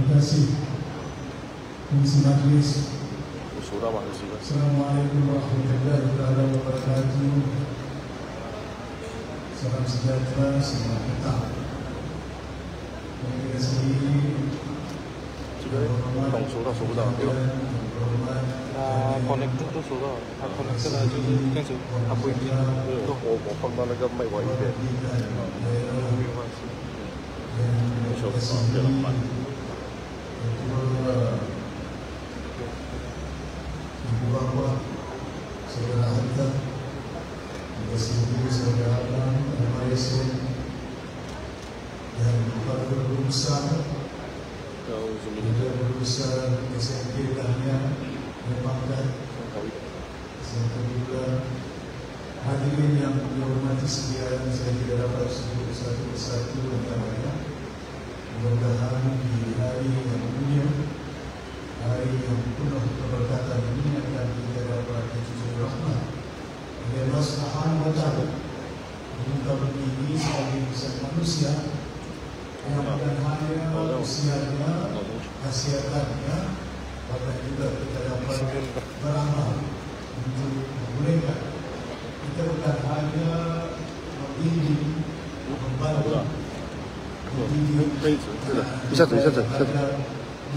Terima kasih Komisi Majlis. Assalamualaikum warahmatullahi wabarakatuh. Salam sejahtera, selamat petang. Bagi saya sendiri, connected 都收到，它 connected 了就是这样子，它不会变。我放到那个麦晚一点，没关系。手放对了慢。Ibu-bapa, saudara Hatta, ibu saudara Alam, Malaysia, dan para guru besar, guru besar SMK Dahlia, Pangkat, serta juga hadirin yang dihormati sekalian. Saya tidak dapat sebut satu persatu antaranya. Mudah-mudahan di hari yang mulia, hari yang penuh keberkatan ini akan kita dapat cucur rahmat dari Allah Subhanahu wa Ta'ala. Muka bumi ini sebagai besar manusia yang bukan hanya usianya, khasiatannya, bahkan juga kita dapat beramal untuk memulihkan. Kita bukan hanya membimbing, membantu, di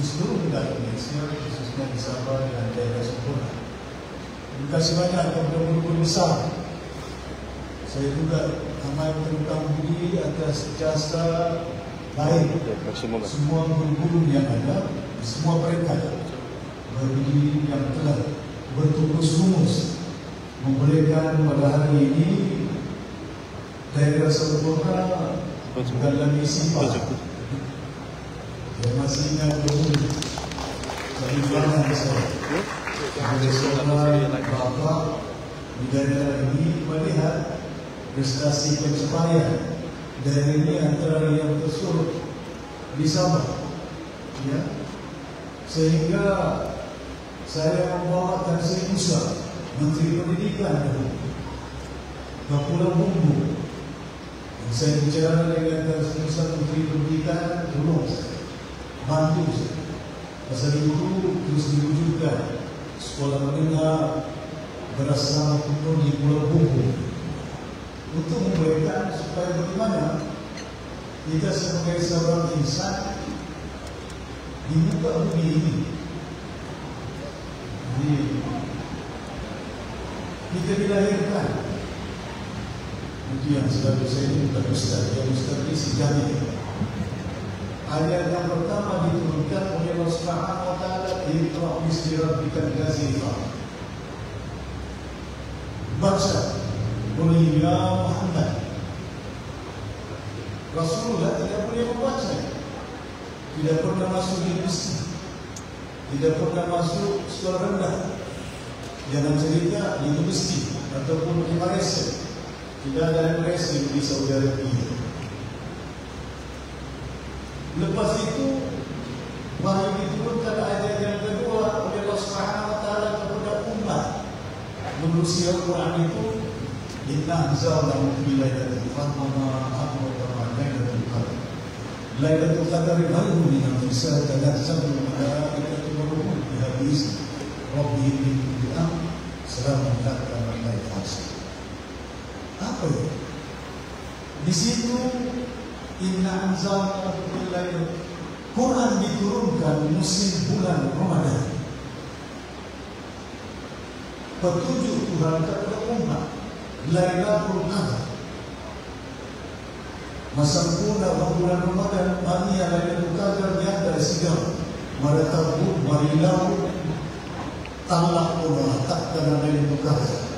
seluruh negara Malaysia, khususnya di Sabah dan daerah sempurna. Terima kasih banyak kepada guru-guru besar. Saya juga amat berhutang budi atas jasa baik semua guru-guru yang ada, semua mereka bagi yang telah bertukus lumus membolehkan pada hari ini daerah sempurna dalam isi saya masih ingat dulu perjuangan saya sebagai seorang bapa di daerah ini melihat prestasi pencapaian daerah ini antara yang tersuruh di Sabah, ya, sehingga saya membawakan Sri Musa Menteri Pendidikan ke Pulau Bumbu. Saya bicara dengan Sri Musa Menteri Pendidikan, tolong bantu saya. Pasal itu terus diwujudkan sekolah menengah berasal penuh di Pulau Bumbu untuk membolehkan supaya bagaimana kita sebagai seorang insan di muka bumi ini, jadi kita dilahirkan. Itu yang selalu saya ini bukan Ustaz, yang Ustaz ini si Jamil. Ayat yang pertama diturunkan oleh Allah Subhanahu wa Ta'ala, Iqra' bismi rabbikal ladzi khalaq. Baca oleh ya Muhammad. Rasulullah tidak boleh membaca, tidak pernah masuk universiti, tidak pernah masuk sekolah rendah. Jangan cerita di universiti ataupun di Malaysia. Tidak ada Malaysia di Saudi Arabia. Lepas itu wahyu diturunkan ayat yang kedua oleh Allah Subhanahu wa Ta'ala kepada umat menerusi Al-Quran itu, inna anzalnahu fi lailatul qadr wa ma adraka ma lailatul qadr. Lailatul qadr khairun min alfi shahr, tanazzalu al-malaikatu war-ruh fiha bi'izni rabbihim min kulli amr, salamun laka min al-fasih. Apa itu? Di situ inna anzalnahu fi lailatul qadr. Quran diturunkan musim bulan Ramadan. Petunjuk Tuhan kepada umat Lailatul Qadar. Masa pula bulan Ramadan, mari Lailatul Qadar yang sigam. Mari tabut, mari lau, talak pula takkan Lailatul Qadar.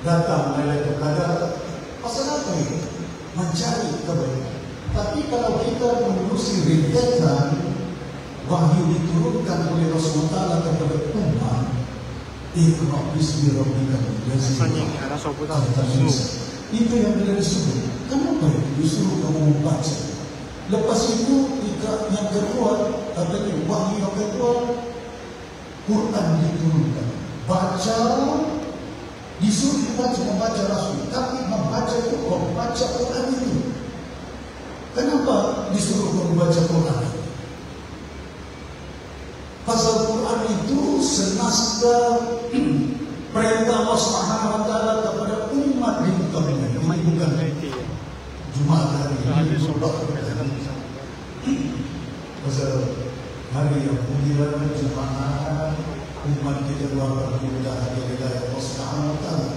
Datang Lailatul Qadar. Pasal apa ini? Mencari kebaikan. Tapi kalau kita menerusi rintetan wahyu diturunkan oleh Rasulullah kepada umat, Iqra' bismi rabbikal ladzi khalaq. Itu yang beliau disebut. Kenapa disuruh kamu membaca? Lepas itu yang kedua, katanya wahyu yang kedua, Quran diturunkan. Baca, disuruh dibaca, membaca Rasul, tapi membaca itu, membaca Quran itu. Kenapa disuruh membaca Quran? senasda perintah Allah Subhanahu wa taala kepada umat hidupnya. Ini bukan Jumat hari ini. Pasal hari yang mulia Jumat, umat kita luar biasa hari raya Allah Subhanahu wa taala.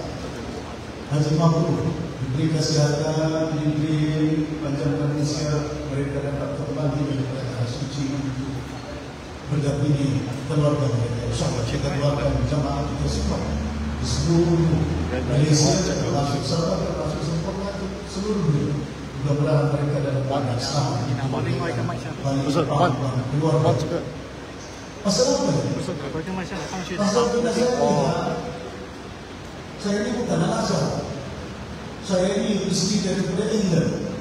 Haji mabrur, diberi kesehatan, diberi panjang usia, mereka dapat kembali daripada suci untuk berdampingi keluarga mereka. InsyaAllah kita doakan jamaah kita semua di seluruh Malaysia, termasuk Sabah, termasuk sempurna seluruh dunia. Mudah-mudahan mereka dalam keadaan selamat. Keluarga. Pasal apa? Pasal saya ini bukan Al-Azhar. Saya ini istri daripada England.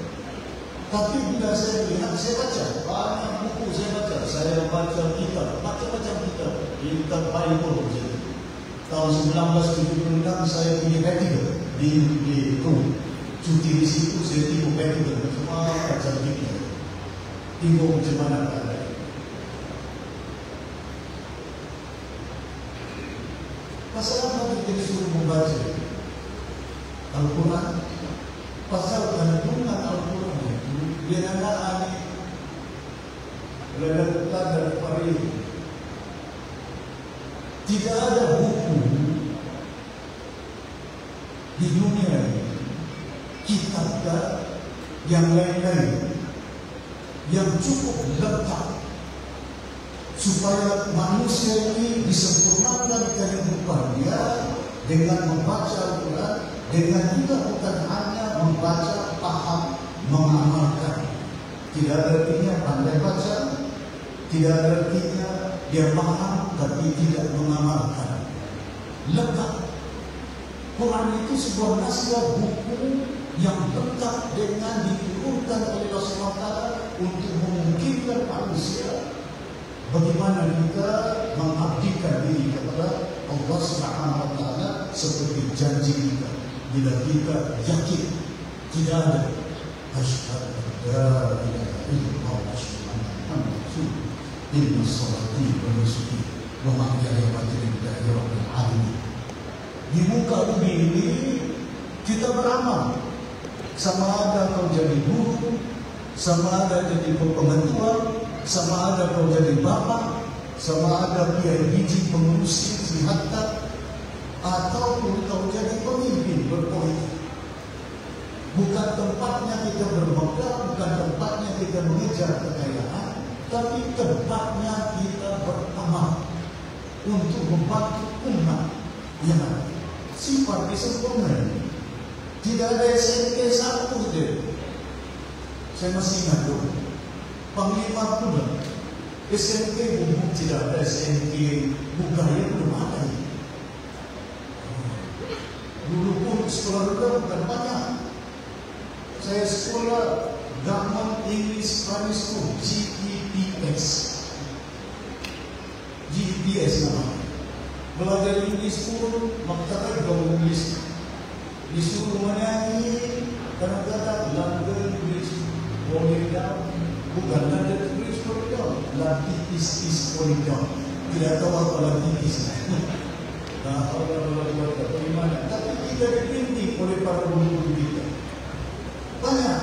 Tapi bila saya lihat, saya baca banyak buku, saya baca kitab, macam-macam kitab, kitab Bible. Tahun 1976 saya pergi Vatican di cuti di situ, saya tengok Vatican semua macam kitab, tengok macam mana keadaan. Pasal apa kita disuruh membaca Al-Quran? Pasal kandungan Al-Quran itu dia nak letak daripada itu. Tidak ada buku di dunia ini, kitab yang lain-lain yang cukup lengkap supaya manusia ini disempurnakan kehidupan dia dengan membaca Al-Quran, dengan juga bukan hanya membaca, paham, mengamalkan. Tidak artinya pandai baca, tidak artinya dia paham tapi tidak mengamalkan. Lengkap. Quran itu sebuah naskah buku yang lengkap dengan diturunkan oleh Allah SWT untuk memungkinkan manusia bagaimana kita mengabdikan diri kepada Allah Subhanahu wa taala seperti janji kita. Bila kita yakin tidak ada asyhadu an la ilaha illallah wa asyhadu anna Muhammadan rasulullah inna salati wa nusuki wa mahyaya wa mamati lillahi rabbil alamin. Di muka bumi ini kita beramal, sama ada kau jadi guru, sama ada jadi pengetua, sama ada kau jadi bapa, sama ada kiai biji pengurusi sihatat, ataupun kau jadi pemimpin berpolitik. Bukan tempatnya kita bermegah, bukan tempatnya kita mengejar kekayaan, tapi tempatnya kita beramal untuk membantu umat yang sifat disempurna. Tidak ada SNK satu saja. Saya masih ingat dulu, Panglima Kuda SNK umum tidak ada, SNK budaya belum ada. Dulu pun sekolah rendah bukan banyak. Saya sekolah Government English Primary School, GEPS. GEPS namanya. Belajar English pun maktabah Government English. Disuruh menyanyi, kadang-kadang London Bridge Corridor, bukan London Bridge Corridor, Latipis Corridor. Tidak tahu apa Latipis. Tak tahu apa bagaimana. Tapi kita dibimbing oleh para guru kita. Banyak,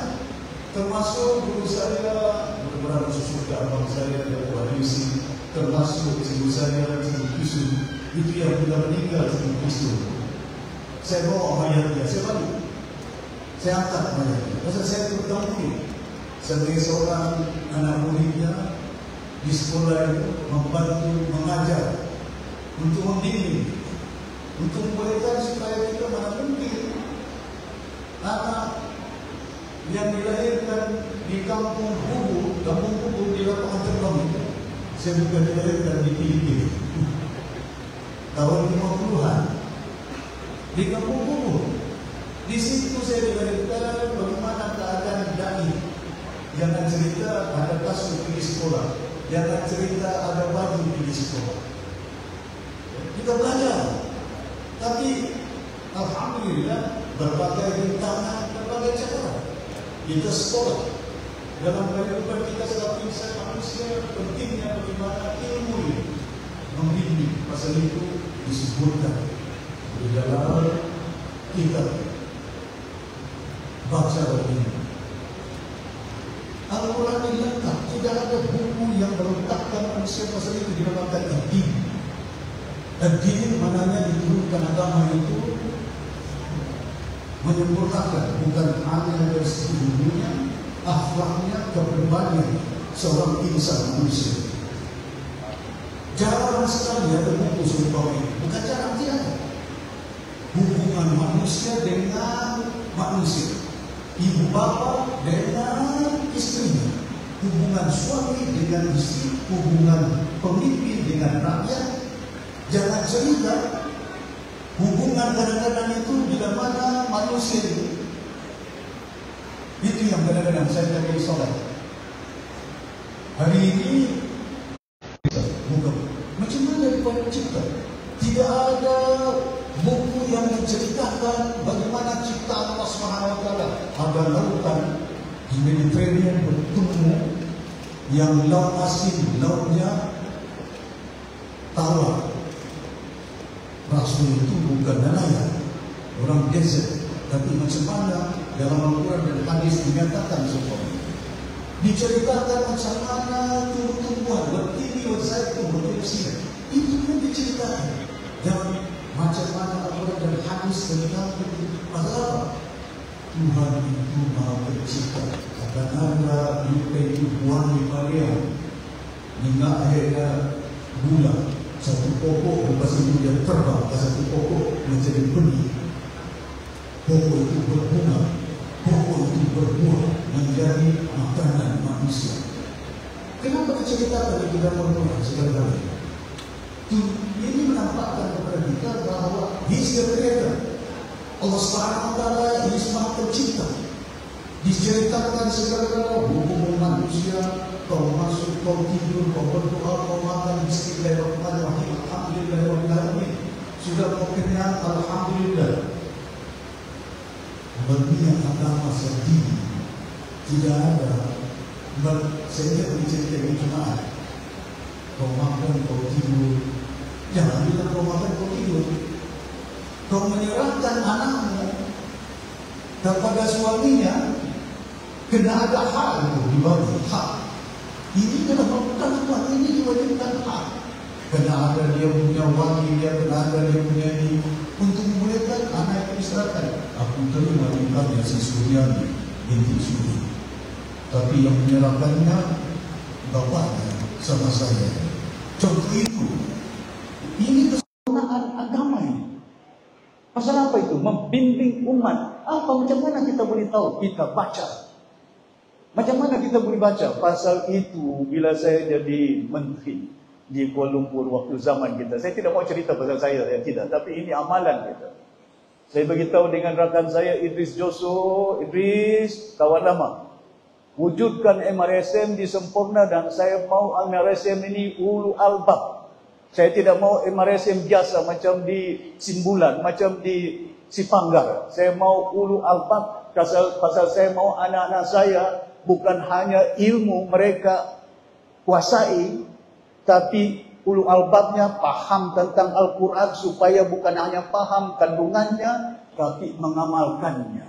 termasuk guru saya, beberapa sesudah abang saya dari Wadisi, termasuk ibu saya, ibu Yusuf, itu yang sudah meninggal sebelum Kristus. Saya bawa mayat dia, saya balik, saya angkat mayat dia. Pasal saya bertemu sebagai seorang anak muridnya di sekolah itu, membantu mengajar, untuk membimbing, untuk membolehkan supaya kita mana mungkin anak yang dilahirkan di kampung Bubu di lapangan terbang itu. Saya bukan dilahirkan di Filipina tahun 50-an di kampung Bubu. Di situ saya dilahirkan bagaimana keadaan dai. Jangan cerita ada kasut di sekolah, jangan cerita ada baju di sekolah. Kita belajar, tapi alhamdulillah berbagai rintangan, berbagai cara. Kita sekolah dalam kehidupan kita sebagai insan manusia, pentingnya bagaimana ilmu ini membimbing. Pasal itu disebutkan di dalam kitab baca ini. Al-Quran ini lengkap. Tidak ada buku yang melengkapkan manusia. Pasal itu dinamakan ad-din. Ad-din maknanya diturunkan agama itu menyempurnakan, bukan hanya dari segi dunia, akhlaknya, kepribadian seorang insan manusia. Jarang sekali ada buku serupa ini. Bukan jarang, tidak. Hubungan manusia dengan manusia, ibu bapa dengan istrinya, hubungan suami dengan istri, hubungan pemimpin dengan rakyat. Jangan cerita hubungan kadang-kadang itu bila mana manusia itu. Itu yang kadang-kadang saya tak risaukan. Hari ini bukan macam mana daripada cipta. Tidak ada buku yang menceritakan bagaimana ciptaan Allah SWT. Ada lautan di Mediterranean bertemu yang laut asin, lautnya tawar. Rasul itu bukan nelayan, orang desert. Tapi macam mana dalam Al-Quran dan hadis dinyatakan seperti diceritakan macam mana tumbuh-tumbuhan bertini berzaitun berpepsi. Itu pun diceritakan. Dan macam mana Al-Quran dan hadis tentang itu. Pasal apa? Tuhan itu Maha Pencipta. Akan ada yukai buah di Maria, minyak airnya gula. Satu pokok lepas itu dia terbang ke satu pokok menjadi benih. Pokok itu berbunga, pokok itu berbuah menjadi makanan manusia. Kenapa diceritakan di dalam Al-Quran segala-galanya? Ini menampakkan kepada kita bahawa He is the Creator. Allah SWT ini Maha Pencipta. Diceritakan segala-galanya hubungan manusia. Kau masuk, kau tidur, kau berdoa, kau makan, bismillahirrahmanirrahim, alhamdulillahirrahmanirrahim. Sudah kau kenyang, alhamdulillah. Berniat agama sendiri tidak ada. Saya tidak bercerita dengan jemaah. Kau makan, kau tidur. Jangan bilang kau makan, kau tidur. Kau menyerahkan anakmu kepada suaminya, kena ada hak itu dibagi hak. Ini kena bukan, ini diwajibkan hak. Kena ada dia punya wali, dia kena ada dia punya ini. Untuk membolehkan anak itu diserahkan. Aku terima nikahnya si Suryani binti Suri. Tapi yang menyerahkannya bapaknya sama saya. Contoh itu. Ini kesempurnaan agama ini. Pasal apa itu? Membimbing umat. Apa macam mana kita boleh tahu? Kita baca. Macam mana kita boleh baca? Pasal itu bila saya jadi menteri di Kuala Lumpur waktu zaman kita. Saya tidak mau cerita pasal saya tidak. Tapi ini amalan kita. Saya beritahu dengan rakan saya Idris Joso. Idris, kawan lama. Wujudkan MRSM disempurna dan saya mau MRSM ini ulu albab. Saya tidak mau MRSM biasa macam di Simbulan, macam di Sipanggar. Saya mau ulu albab pasal saya mau anak-anak saya bukan hanya ilmu mereka kuasai, tapi ulu albabnya paham tentang Al-Quran supaya bukan hanya paham kandungannya, tapi mengamalkannya.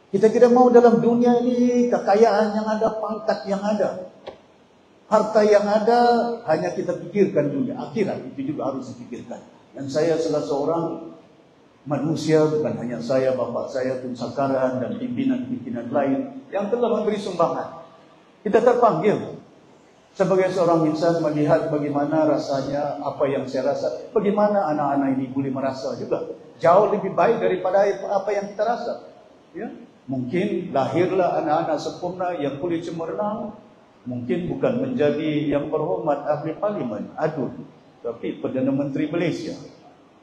Kita tidak mau dalam dunia ini kekayaan yang ada, pangkat yang ada, harta yang ada, hanya kita pikirkan dunia. Akhirat itu juga harus dipikirkan. Dan saya salah seorang manusia, bukan hanya saya, bapak saya Tun Sakaran dan pimpinan-pimpinan lain yang telah memberi sumbangan. Kita terpanggil sebagai seorang insan melihat bagaimana rasanya apa yang saya rasa. Bagaimana anak-anak ini boleh merasa juga jauh lebih baik daripada apa yang kita rasa. Ya? Mungkin lahirlah anak-anak sempurna yang boleh cemerlang. Mungkin bukan menjadi yang berhormat ahli parlimen, aduh, tapi Perdana Menteri Malaysia.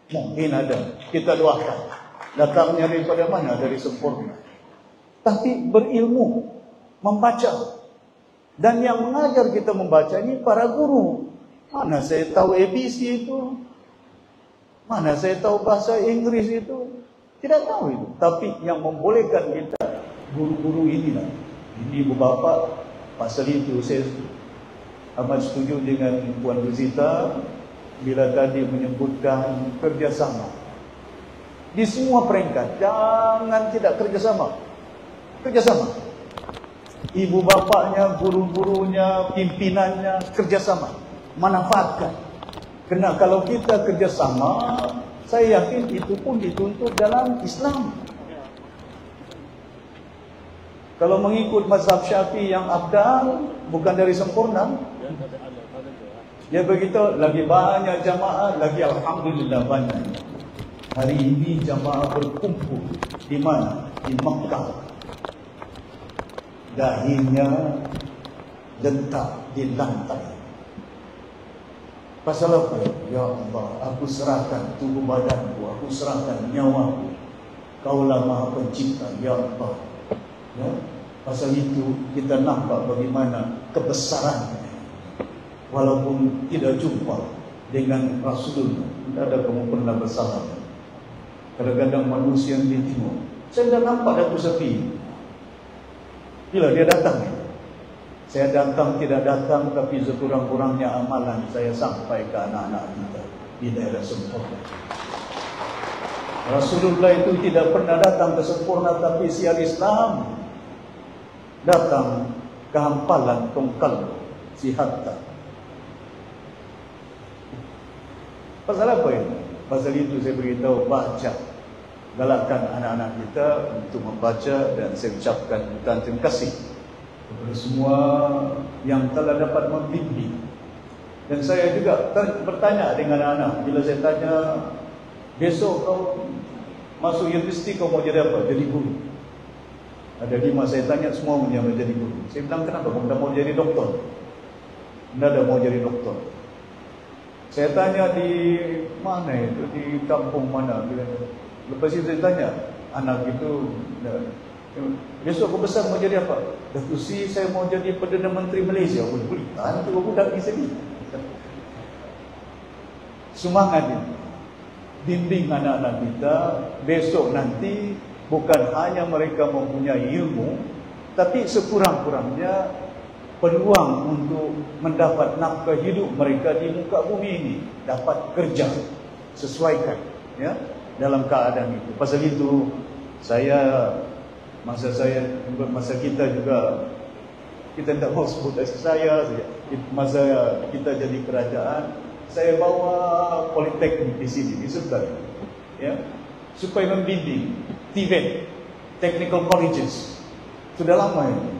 Mungkin ada, kita doakan. Datangnya daripada mana? Dari sempurna. Tapi berilmu, membaca. Dan yang mengajar kita membaca ini para guru. Mana saya tahu ABC itu? Mana saya tahu bahasa Inggris itu? Tidak tahu itu. Tapi yang membolehkan kita, guru-guru inilah. Ini ibu bapa, pasal itu saya amat setuju dengan Puan Rosita. bila tadi menyebutkan kerjasama. Di semua peringkat, jangan tidak kerjasama. Kerjasama. Ibu bapaknya, guru-gurunya, pimpinannya, kerjasama. Manfaatkan. Kerana kalau kita kerjasama, saya yakin itu pun dituntut dalam Islam. Kalau mengikut mazhab Syafi'i yang abdal, bukan dari sempurna, dia beritahu lagi banyak jamaah, lagi alhamdulillah banyak. Hari ini jamaah berkumpul di mana? Di Makkah. Dahinya lentak di lantai. Pasal apa? Ya Allah, aku serahkan tubuh badanku, aku serahkan nyawaku. Kaulah Maha Pencipta, ya Allah. Ya? Pasal itu kita nampak bagaimana kebesarannya. Walaupun tidak jumpa dengan Rasulullah, tidak ada kamu pernah bersalam. Kadang-kadang manusia yang di timur, saya dah nampak Datuk Sefi. Bila dia datang, saya datang tidak datang, tapi sekurang-kurangnya amalan saya sampai ke anak-anak kita di daerah sempurna. Rasulullah itu tidak pernah datang ke sempurna, tapi siar Islam datang ke hampalan tongkal si Hatta. Pasal apa ini? Pasal itu saya beritahu, baca. Galakkan anak-anak kita untuk membaca, dan saya ucapkan terima kasih kepada semua yang telah dapat membimbing. Dan saya juga bertanya dengan anak-anak, bila saya tanya, besok kau masuk universiti kau mau jadi apa? Jadi guru. Ada 5 saya tanya, semua mau jadi guru. Saya bilang, kenapa kau tak mau jadi doktor? Tidak ada mau jadi doktor. Saya tanya di mana itu, di kampung mana. Lepas itu saya tanya, anak itu, besok kau besar mau jadi apa? Datuk Si, saya mau jadi Perdana Menteri Malaysia. Boleh, tu budak di sini. Semangat ini. Bimbing anak-anak kita, besok nanti bukan hanya mereka mempunyai ilmu, tapi sekurang-kurangnya peluang untuk mendapat nafkah hidup mereka di muka bumi ini, dapat kerja, sesuaikan ya dalam keadaan itu. Pasal itu masa kita juga, kita tidak mau sebut dari saya saja. Masa kita jadi kerajaan, saya bawa politeknik di sini, di Sultan, ya, supaya membimbing TVET, Technical Colleges. Sudah lama ini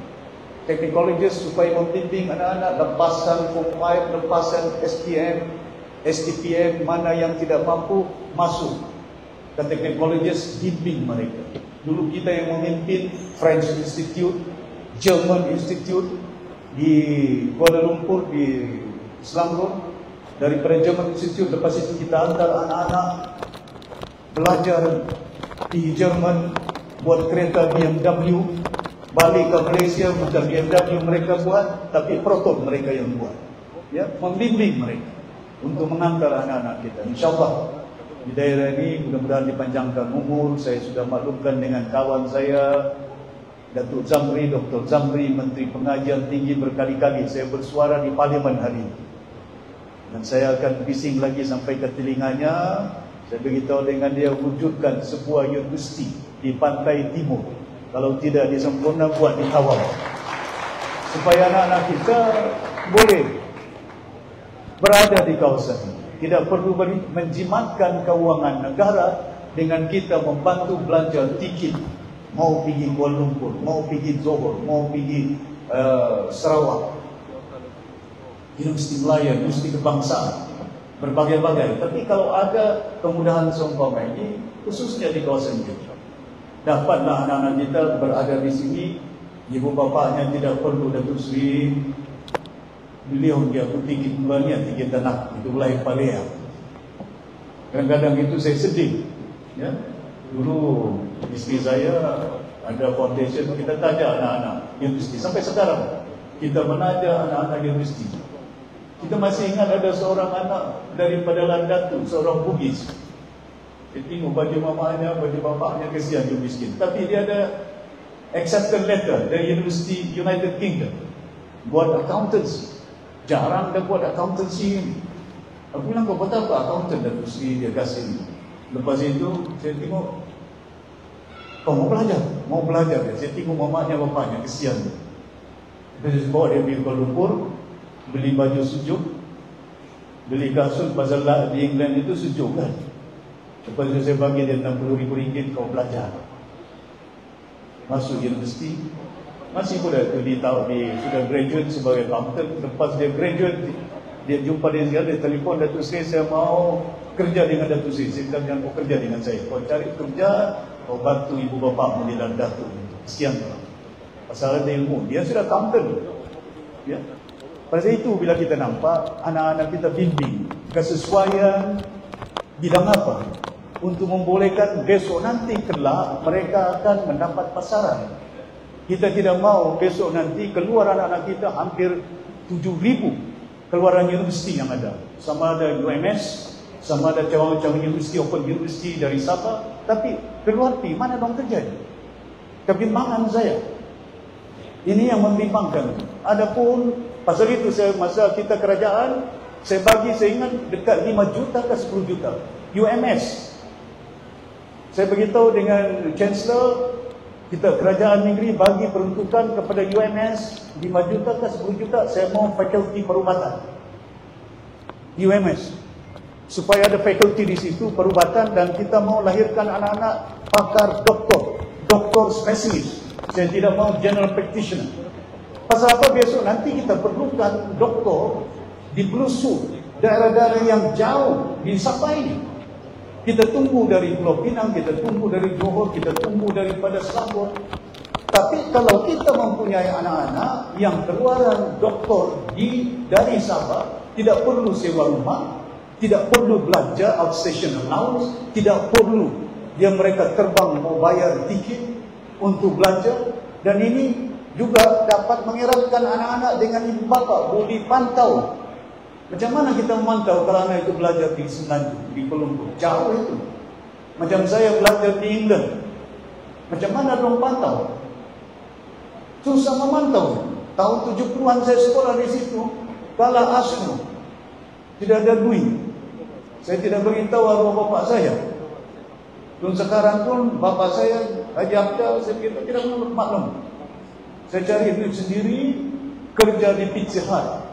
Technical Colleges supaya membimbing anak-anak lepasan Form 5, lepasan SPM, STPM, mana yang tidak mampu masuk ke Technical Colleges, bimbing mereka. Dulu kita yang memimpin French Institute, German Institute di Kuala Lumpur, di Selangor. Daripada German Institute, lepas itu kita hantar anak-anak belajar di Jerman, buat kereta BMW. Balik ke Malaysia, bukan BMW mereka buat, tapi Proton mereka yang buat, ya, membimbing mereka untuk mengantar anak-anak kita. InsyaAllah di daerah ini mudah-mudahan dipanjangkan umur. Saya sudah maklumkan dengan kawan saya Datuk Zamri, Dr. Zamri, Menteri Pengajian Tinggi, berkali-kali saya bersuara di Parlimen hari ini, dan saya akan bising lagi sampai ke telinganya. Saya beritahu dengan dia, wujudkan sebuah universiti di pantai timur. Kalau tidak disempurna, buat di Tawau, supaya anak-anak kita boleh berada di kawasan ini. Tidak perlu menjimatkan keuangan negara dengan kita membantu belanja tiket, mau pergi Kuala Lumpur, mau pergi Johor, mau pergi Sarawak, Universiti Melayu, Universiti Kebangsaan, berbagai-bagai. Tapi kalau ada kemudahan seumpama ini, khususnya di kawasan kita, dapatlah anak-anak kita berada di sini. Ibu bapaknya tidak perlu Datuk Seri, beliau dia tiket bulannya, tiket tanah, itu lain palea. Kadang-kadang itu saya sedih, ya. Dulu isteri saya ada foundation, kita tanya anak-anak universiti. Sampai sekarang kita menaja anak-anak universiti. Kita masih ingat ada seorang anak daripada Landatu, seorang Bugis. Dia tengok baju mamanya, baju bapaknya, kesian dia miskin. Tapi dia ada acceptance letter dari University United Kingdom, buat accountancy. Jarang dia buat accountancy ini. Aku bilang, kau buat apa? Accountant Datuk Seri, dia kasih. Lepas itu saya tengok, kau mau belajar? Mau belajar dia. Saya tengok mamanya bapaknya, kesian dia. Saya bawa dia pergi Kuala Lumpur, beli baju sejuk, beli kasut pasal di England itu sejuk kan. Lepas itu saya bagi dia RM60,000, kau belajar. Masuk universiti, masih muda tu sudah graduate sebagai accountant. Lepas dia graduate, dia jumpa dia telefon, Datuk Seri, saya mau kerja dengan Datuk Seri. Saya bilang, jangan kau kerja dengan saya, kau cari kerja, kau bantu ibu bapa mendidik Datuk. Kesian orang. Pasal ada ilmu, dia sudah accountant. Ya. Pada itu bila kita nampak anak-anak kita bimbing kesesuaian bidang apa untuk membolehkan besok nanti kelak mereka akan mendapat pasaran. Kita tidak mau besok nanti keluar anak-anak kita hampir 7,000 keluaran universiti yang ada. Sama ada UMS, sama ada cabang-cabang universiti, Open University dari Sabah. Tapi keluar pergi, mana dong kerja? Kebimbangan saya. Ini yang membimbangkan. Adapun pasal itu masa kita kerajaan, saya ingat dekat 5 juta ke 10 juta. UMS. Saya beritahu dengan Chancellor, kita kerajaan negeri bagi peruntukan kepada UMS 5 juta ke 10 juta, saya mau fakulti perubatan. UMS. Supaya ada fakulti di situ perubatan dan kita mau lahirkan anak-anak pakar doktor spesialis. Saya tidak mau general practitioner. Pasal apa besok nanti kita perlukan doktor di pelosok daerah-daerah yang jauh di Sabah ini. Kita tunggu dari Pulau Pinang, kita tunggu dari Johor, kita tunggu daripada Selangor. Tapi kalau kita mempunyai anak-anak yang keluaran doktor dari Sabah, tidak perlu sewa rumah, tidak perlu belanja outstation allowance, tidak perlu mereka terbang mau bayar tiket untuk belanja, dan ini juga dapat mengeratkan anak-anak dengan ibu bapa, boleh pantau. Macam mana kita memantau kalau anak itu belajar di Semenanjung, di Colombo, jauh itu. Macam saya belajar di England, macam mana dong pantau? Susah memantau. Tahun 70-an saya sekolah di situ, kalah Arsenal, tidak ada duit. Saya tidak beritahu arwah bapak saya. Dan sekarang pun bapak saya Haji Abdal, saya beritahu tidak maklum. Saya cari duit sendiri, kerja di Pizza Hut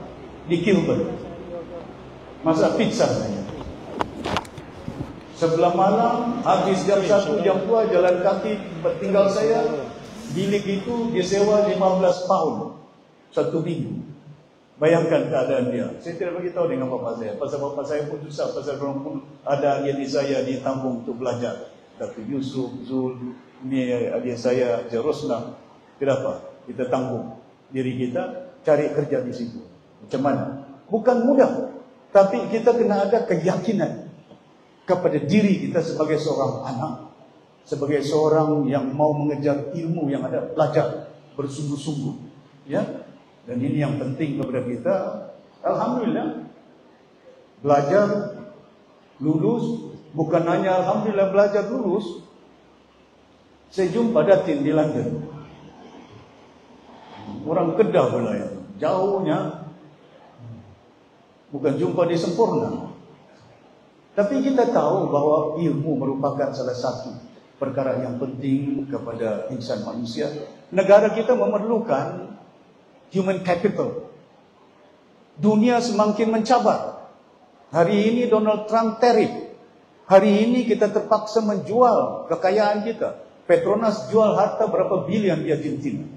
di Kilburn, masak pizza saya. Sebelah malam, habis jam 1, jam 2, jalan kaki tinggal saya. Bilik itu dia sewa 15 pound 1 minggu. Bayangkan keadaan dia. Saya tidak beritahu dengan bapak saya. Pasal bapak saya pun susah. Pasal orang pun ada adik saya ditanggung untuk belajar. Datuk Yusuf, Zul, ini adik saya, Jerosna. Kenapa? Kita tanggung diri kita, cari kerja di situ. Macam mana? Bukan mudah. Tapi kita kena ada keyakinan kepada diri kita sebagai seorang anak, sebagai seorang yang mau mengejar ilmu yang ada, belajar bersungguh-sungguh, ya. Dan ini yang penting kepada kita. Alhamdulillah, belajar lulus, bukan hanya alhamdulillah belajar lulus. Saya jumpa Datin di London, orang Kedah pula ya, jauhnya, bukan jumpa di Sempurna. Tapi kita tahu bahawa ilmu merupakan salah satu perkara yang penting kepada insan manusia. Negara kita memerlukan human capital. Dunia semakin mencabar. Hari ini Donald Trump tariff. Hari ini kita terpaksa menjual kekayaan kita. Petronas jual harta berapa bilion di Argentina.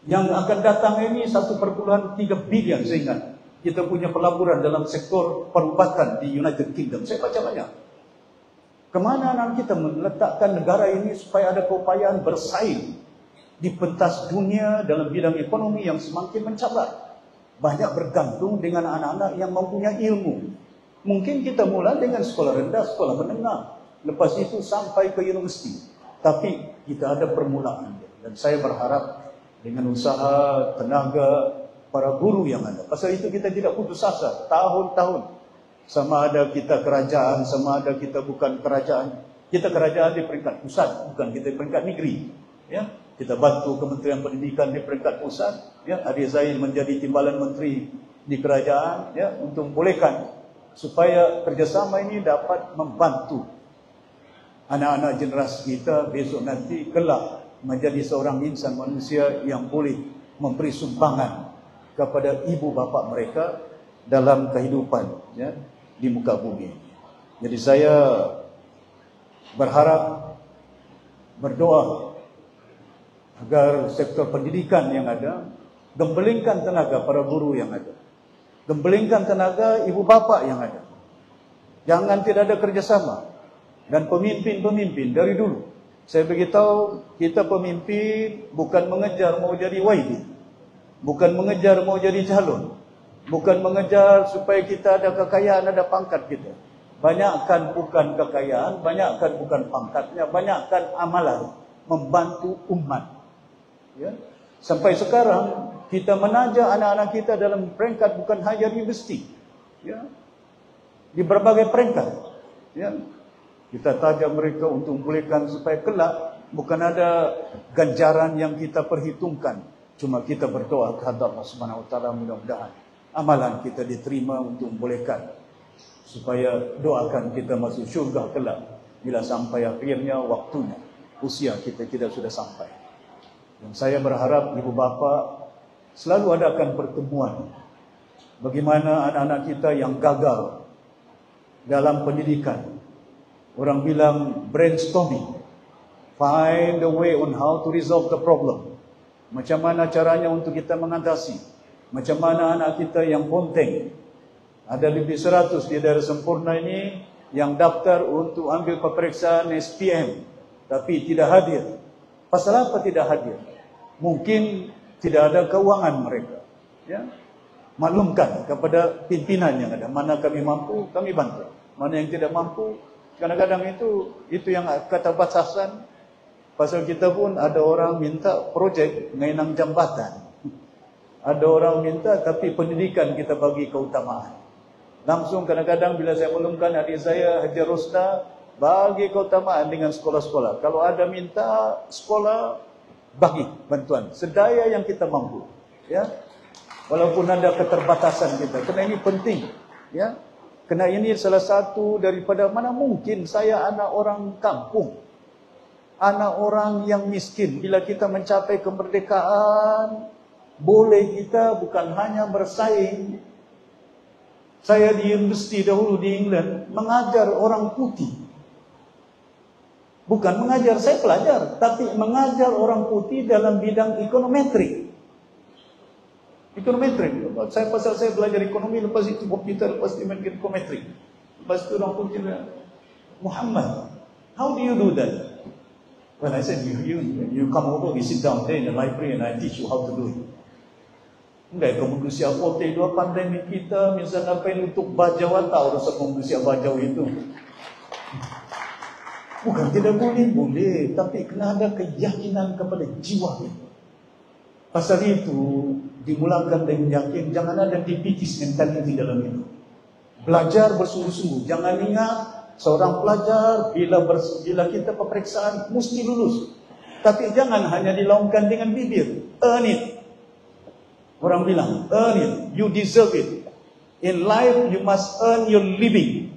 Yang akan datang ini 1,3 bilion saya ingat. Kita punya pelaburan dalam sektor perubatan di United Kingdom. Saya baca banyak. Kemana nanti kita meletakkan negara ini supaya ada keupayaan bersaing di pentas dunia dalam bidang ekonomi yang semakin mencabar. Banyak bergantung dengan anak-anak yang mempunyai ilmu. Mungkin kita mula dengan sekolah rendah, sekolah menengah. Lepas itu sampai ke universiti. Tapi kita ada permulaan. Dan saya berharap dengan usaha, tenaga, para guru yang ada. Pasal itu kita tidak putus asa. Tahun-tahun. Sama ada kita kerajaan, sama ada kita bukan kerajaan. Kita kerajaan di peringkat pusat, bukan kita di peringkat negeri. Ya. Kita bantu Kementerian Pendidikan di peringkat pusat, ya, adik saya menjadi timbalan menteri di kerajaan, ya, untuk membolehkan supaya kerjasama ini dapat membantu anak-anak generasi kita besok nanti kelak menjadi seorang insan manusia yang boleh memberi sumbangan kepada ibu bapa mereka dalam kehidupan, ya, di muka bumi. Jadi saya berharap, berdoa agar sektor pendidikan yang ada, gembelingkan tenaga para guru yang ada, gembelingkan tenaga ibu bapa yang ada. Jangan tidak ada kerjasama. Dan pemimpin-pemimpin dari dulu, saya beritahu, kita pemimpin bukan mengejar mau jadi YB, bukan mengejar mau jadi calon, bukan mengejar supaya kita ada kekayaan, ada pangkat kita. Banyakkan bukan kekayaan, banyakkan bukan pangkatnya, banyakkan amalan membantu umat. Ya. Sampai sekarang kita menaja anak-anak kita dalam peringkat bukan hanya universiti, ya, di berbagai peringkat. Ya. Kita tajam mereka untuk membolehkan supaya kelak bukan ada ganjaran yang kita perhitungkan. Cuma kita berdoa kepada Allah Subhanahu Wa Taala, mudah-mudahan amalan kita diterima untuk membolehkan supaya doakan kita masuk syurga kelak bila sampai akhirnya waktunya, usia kita tidak sudah sampai. Dan saya berharap ibu bapa selalu adakan pertemuan bagaimana anak-anak kita yang gagal dalam pendidikan. Orang bilang brainstorming, find a way on how to resolve the problem. Macam mana caranya untuk kita mengatasi. Macam mana anak kita yang ponteng, ada lebih 100 di daerah Sempurna ini yang daftar untuk ambil peperiksaan SPM tapi tidak hadir. Pasal apa tidak hadir? Mungkin tidak ada keuangan mereka, ya. Maklumkan kepada pimpinan yang ada, mana kami mampu, kami bantu. Mana yang tidak mampu, kadang-kadang itu yang kata batasan. Pasal kita pun ada orang minta projek ngainang jambatan. Ada orang minta tapi pendidikan kita bagi keutamaan. Langsung kadang-kadang bila saya maklumkan adik saya Haji Rosda, bagi keutamaan dengan sekolah-sekolah. Kalau ada minta sekolah, bagi bantuan sedaya yang kita mampu, ya. Walaupun ada keterbatasan kita, kerana ini penting, ya. Kerana ini salah satu daripada, mana mungkin saya anak orang kampung, anak orang yang miskin. Bila kita mencapai kemerdekaan, boleh kita bukan hanya bersaing. Saya di universiti dahulu di England mengajar orang putih. Bukan mengajar, saya pelajar, tapi mengajar orang putih dalam bidang ekonometri. Ekonometri. Pasal saya belajar ekonomi, lepas itu komputer, lepas itu main ekonometri. Lepas itu orang putih bilang, Muhammad, how do you do that? Well, I said, you come over, we sit down there in the library and I teach you how to do it. Enggak, manusia putih dua pandemi kita, misalnya ngapain untuk bajau, tahu rasa manusia bajau itu. Bukan tidak boleh, tapi kena ada keyakinan kepada jiwa itu. Pasal itu dimulakan dengan yakin, jangan ada tipikis mentality dalam itu. Belajar bersungguh-sungguh, jangan ingat seorang pelajar bila kita peperiksaan mesti lulus. Tapi jangan hanya dilaungkan dengan bibir. Earn it. Orang bilang, earn it, you deserve it. In life you must earn your living.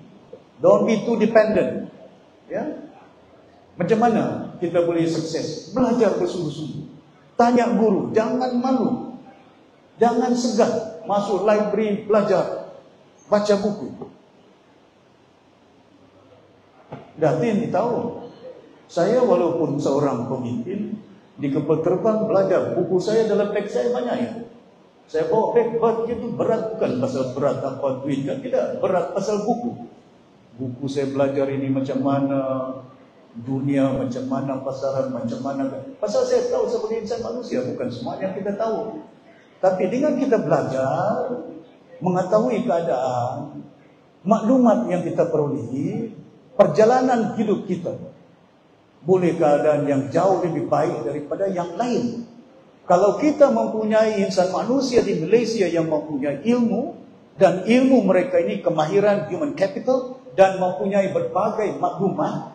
Don't be too dependent. Ya. Macam mana kita boleh sukses? Belajar bersungguh-sungguh. Tanya guru, jangan malu. Jangan segan. Masuk library, belajar. Baca buku. Datin tahu. Saya walaupun seorang pemimpin, di kapal terbang belajar. Buku saya dalam beg saya banyak ya. Saya bawa beg begitu berat, bukan pasal berat apa duit kan, tidak. Berat pasal buku. Buku saya belajar ini macam mana dunia, macam mana pasaran, macam mana. Pasal saya tahu sebagai insan manusia, bukan semua yang kita tahu. Tapi dengan kita belajar, mengetahui keadaan, maklumat yang kita perolehi, perjalanan hidup kita boleh keadaan yang jauh lebih baik daripada yang lain. Kalau kita mempunyai insan manusia di Malaysia yang mempunyai ilmu, dan ilmu mereka ini kemahiran human capital, dan mempunyai berbagai maklumat,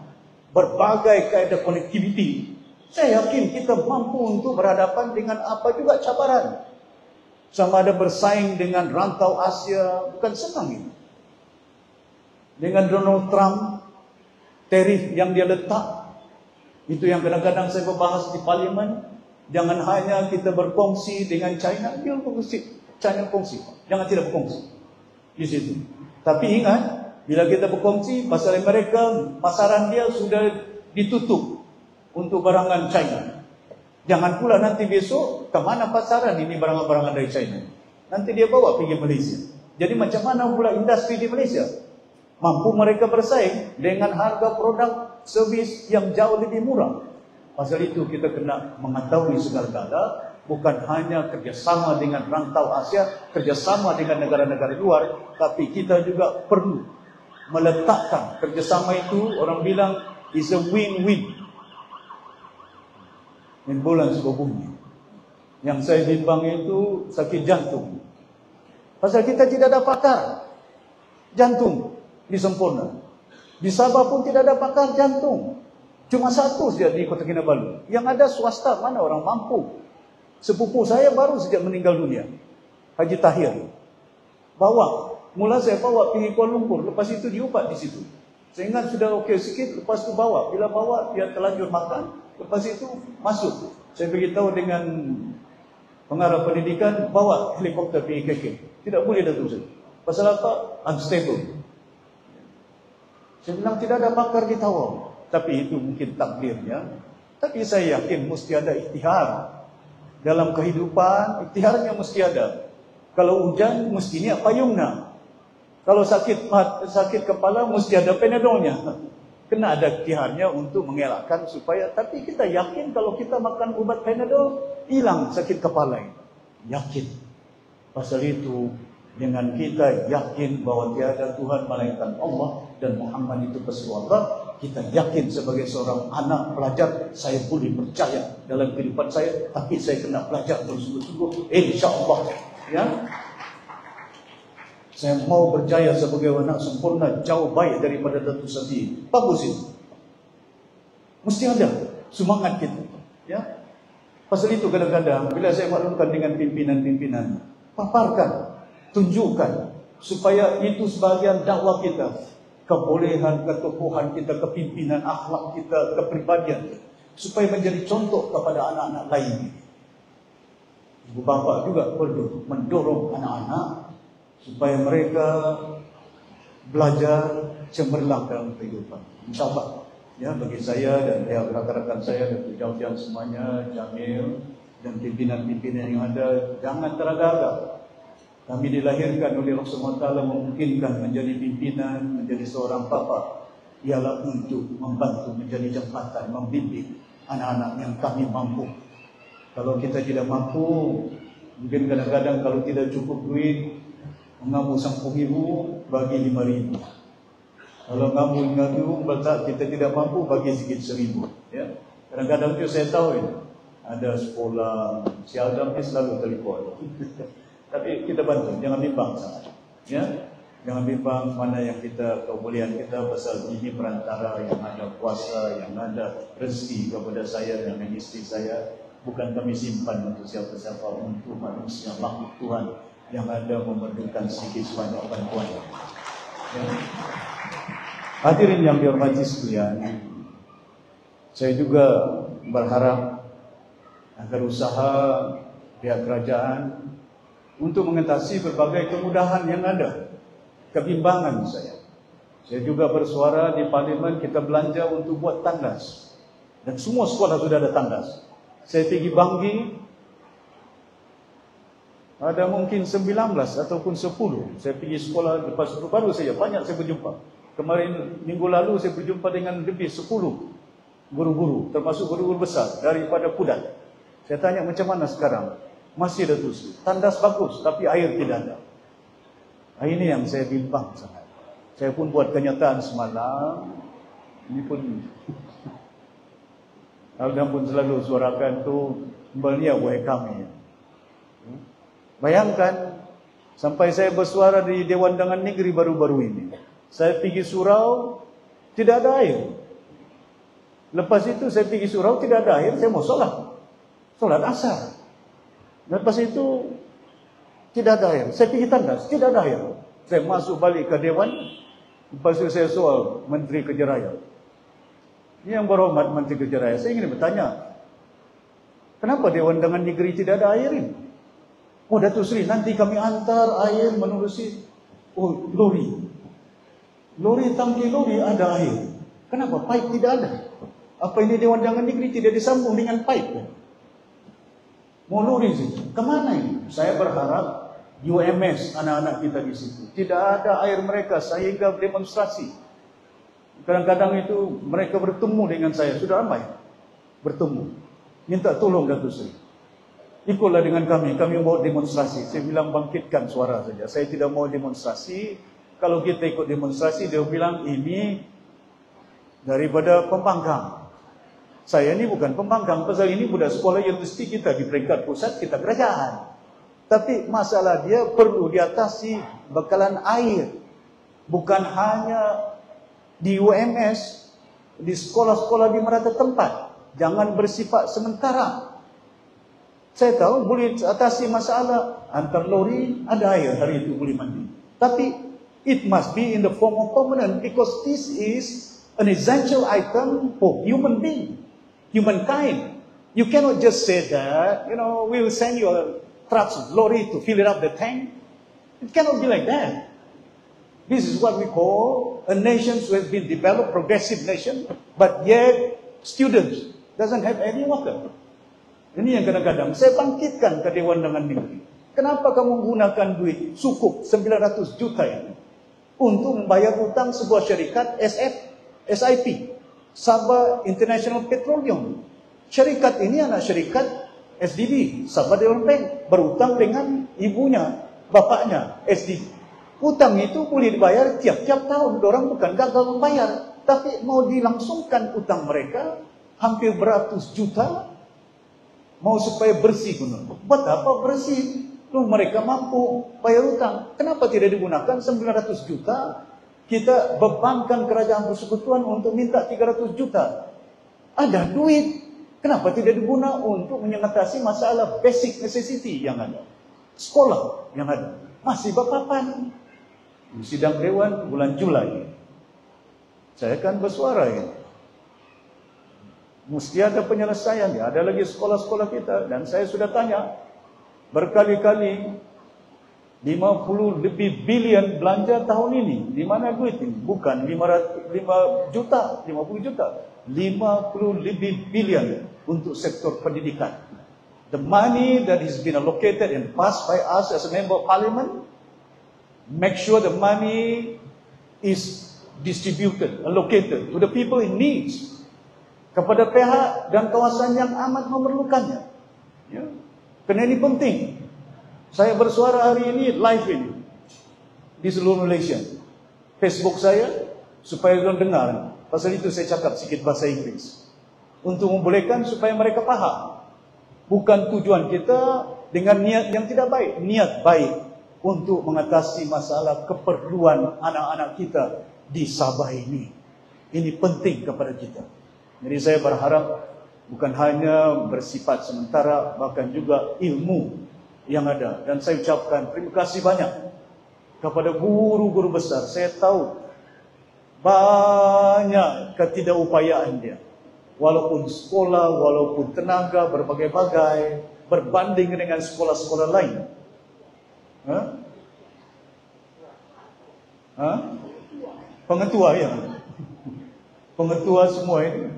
berbagai kaedah connectivity, saya yakin kita mampu untuk berhadapan dengan apa juga cabaran. Sama ada bersaing dengan rantau Asia, bukan senang ini. dengan Donald Trump, tarif yang dia letak, itu yang kadang-kadang saya berbahas di parlimen. Jangan hanya kita berkongsi dengan China, dia berkongsi, China berkongsi. Jangan tidak berkongsi di situ. Tapi ingat, bila kita berkongsi pasal mereka, pasaran dia sudah ditutup untuk barangan China. Jangan pula nanti besok ke mana pasaran ini barangan-barangan dari China. Nanti dia bawa pergi Malaysia. Jadi macam mana pula industri di Malaysia? Mampu mereka bersaing dengan harga produk servis yang jauh lebih murah. Pasal itu kita kena mengetahui segala-gala, bukan hanya kerjasama dengan rantau Asia, kerjasama dengan negara-negara luar, tapi kita juga perlu meletakkan kerjasama itu, orang bilang is a win-win. Main bola suka bunyi. Yang saya bimbang itu sakit jantung. Pasal kita tidak ada pakar jantung di Sempurna. Di Sabah pun tidak ada pakar jantung. Cuma satu saja di Kota Kinabalu. Yang ada swasta, mana orang mampu. Sepupu saya baru saja meninggal dunia, Haji Tahir. Mula saya bawa pergi Kuala Lumpur, lepas itu diubat di situ. Saya ingat sudah okey sikit, lepas itu bawa. Bila bawa, dia terlanjur makan, lepas itu masuk. Saya beritahu dengan pengarah pendidikan, bawa helikopter pergi KK. Tidak boleh Datuk Seri. Pasal apa? Unstable. Saya bilang tidak ada pakar di Tawau. Tapi itu mungkin takdirnya. Tapi saya yakin mesti ada ikhtiar. Dalam kehidupan, ikhtiarnya mesti ada. Kalau hujan, mestinya payungnya. Kalau sakit kepala, mesti ada Panadolnya. Kena ada ikhtiarnya untuk mengelakkan supaya. Tapi kita yakin kalau kita makan ubat Panadol, hilang sakit kepala. Yakin. Pasal itu, dengan kita yakin bahawa tiada Tuhan melainkan Allah dan Muhammad itu pesuruh Allah, kita yakin sebagai seorang anak pelajar, saya boleh percaya dalam kehidupan saya, tapi saya kena belajar bersungguh-sungguh, insya-Allah. Ya, saya mau berjaya sebagai anak sempurna, jauh baik daripada Datuk Seri. Bagus itu. Mesti ada semangat kita. Ya, pasal itu kadang-kadang bila saya maklumkan dengan pimpinan-pimpinan, paparkan, tunjukkan supaya itu sebahagian dakwah kita. Kebolehan, ketukuhan kita, kepimpinan, akhlak kita, kepribadian, supaya menjadi contoh kepada anak-anak lain. Ibu bapa juga perlu mendorong anak-anak supaya mereka belajar cemerlang dalam kehidupan. InsyaAllah, ya, bagi saya dan rakan-rakan saya dan Jauhian semuanya, Jamil dan pimpinan-pimpinan yang ada, jangan teragak-agak. Kami dilahirkan oleh Rasulullah SWT memungkinkan menjadi pimpinan, menjadi seorang bapa, ialah untuk membantu menjadi jembatan, membimbing anak-anak yang kami mampu. Kalau kita tidak mampu, mungkin kadang-kadang kalau tidak cukup duit, mengamu sang ibu bagi 5.000. Kalau ngamu 5.000, kita tidak mampu, bagi sikit 1.000. Ya? Kadang-kadang itu saya tahu ini. Ada sekolah, si Adam ni selalu telefon. Tapi kita bantu, jangan bimbang sangat. Ya, jangan bimbang mana yang kita kebolehan kita pasal ini perantara yang ada kuasa, yang ada rezeki kepada saya dan isteri saya. Bukan kami simpan untuk siapa-siapa, untuk manusia makhluk Tuhan yang ada memerlukan sedikit sebanyak bantuan. Ya. Hadirin yang dihormati sekalian, saya juga berharap agar usaha pihak kerajaan untuk mengatasi berbagai kemudahan yang ada, kebimbangan saya. Saya juga bersuara di parlimen, kita belanja untuk buat tandas. Dan semua sekolah sudah ada tandas. Saya pergi Banggi, ada mungkin 19 ataupun 10. Saya pergi sekolah lepas itu baru saja, banyak saya berjumpa. Kemarin minggu lalu saya berjumpa dengan lebih 10 guru-guru, termasuk guru-guru besar daripada Pudat. Saya tanya macam mana sekarang? Masih ada tusu. Tandas bagus, tapi air tidak ada. Ini yang saya bimbang sangat. Saya pun buat kenyataan semalam. Ini pun Aldam pun selalu suarakan tu, belia wahai kami. Bayangkan, sampai saya bersuara di Dewan Undangan Negeri baru-baru ini. Saya pergi surau, tidak ada air. Lepas itu saya pergi surau, tidak ada air, saya mau solat asar. Lepas itu tidak ada air. Saya pergi tandas, tidak ada air. Saya masuk balik ke Dewan, Lepas itu saya soal Menteri Kerja Raya. Yang berhormat Menteri Kerja Raya, saya ingin bertanya, kenapa Dewan Undangan Negeri tidak ada air ini? Oh Datuk Seri, nanti kami hantar air menerusi lori. Lori, tangki lori ada air. Kenapa pipe tidak ada? Apa ini Dewan Undangan Negeri tidak disambung dengan pipe? Mau lori saja. Kemana ini? Saya berharap UMS, anak-anak kita di situ, tidak ada air mereka sehingga demonstrasi. Kadang-kadang itu mereka bertemu dengan saya, sudah ramai bertemu. Minta tolong Datuk Seri, ikutlah dengan kami mau demonstrasi. Saya bilang bangkitkan suara saja, saya tidak mau demonstrasi. Kalau kita ikut demonstrasi, dia bilang ini daripada pembangkang. Saya ini bukan pembangkang, pasal ini budak sekolah universiti kita di peringkat pusat, kita kerajaan. Tapi masalah dia perlu diatasi bekalan air. Bukan hanya di UMS, di sekolah-sekolah di merata tempat. Jangan bersifat sementara. Saya tahu boleh atasi masalah antar lori, ada air hari itu boleh mandi. Tapi it must be in the form of permanent, because this is an essential item for human being, humankind. You cannot just say that, we will send you a trucks of lorry to fill it up the tank. It cannot be like that. This is what we call a nation who has been developed, progressive nation, but yet students doesn't have any water. Ini yang kadang-kadang saya bangkitkan ke Dewan Undangan Negeri. Kenapa kamu menggunakan duit sukuk 900 juta ini untuk membayar hutang sebuah syarikat SIP, Sabah International Petroleum. Syarikat ini anak syarikat SDB, Sabah Dewan Bank, berutang dengan ibunya, bapaknya, SDB. Hutang itu boleh dibayar tiap-tiap tahun. Orang bukan gagal membayar, tapi mau dilangsungkan hutang mereka hampir beratus juta, mau supaya bersih. Buat apa bersih? Loh, mereka mampu bayar hutang. Kenapa tidak digunakan 900 juta? Kita bebankan kerajaan persekutuan untuk minta 300 juta. Ada duit. Kenapa tidak diguna untuk mengatasi masalah basic necessity yang ada? Sekolah yang ada. Masih berpapan. Di sidang Dewan bulan Julai, saya akan bersuara ini. Mesti ada penyelesaian. Ada lagi sekolah-sekolah kita. Dan saya sudah tanya berkali-kali, 50 lebih bilion belanja tahun ini. Di mana duit ini? Bukan 5 juta, 50 juta. 50 lebih bilion untuk sektor pendidikan. The money that has been allocated and passed by us as a member of parliament, make sure the money is distributed, allocated to the people in needs, kepada pihak dan kawasan yang amat memerlukannya. Ya. Kerana ini penting. Saya bersuara hari ini live ini di seluruh Malaysia. Facebook saya supaya orang dengar. Pasal itu saya cakap sikit bahasa Inggeris. Untuk membolehkan supaya mereka faham. Bukan tujuan kita dengan niat yang tidak baik. Niat baik untuk mengatasi masalah keperluan anak-anak kita di Sabah ini. Ini penting kepada kita. Jadi saya berharap bukan hanya bersifat sementara, bahkan juga ilmu yang ada. Dan saya ucapkan terima kasih banyak kepada guru-guru besar. Saya tahu banyak ketidakupayaan dia. Walaupun sekolah, walaupun tenaga, berbagai-bagai, berbanding dengan sekolah-sekolah lain. Pengetua ya. Pengetua semua ini.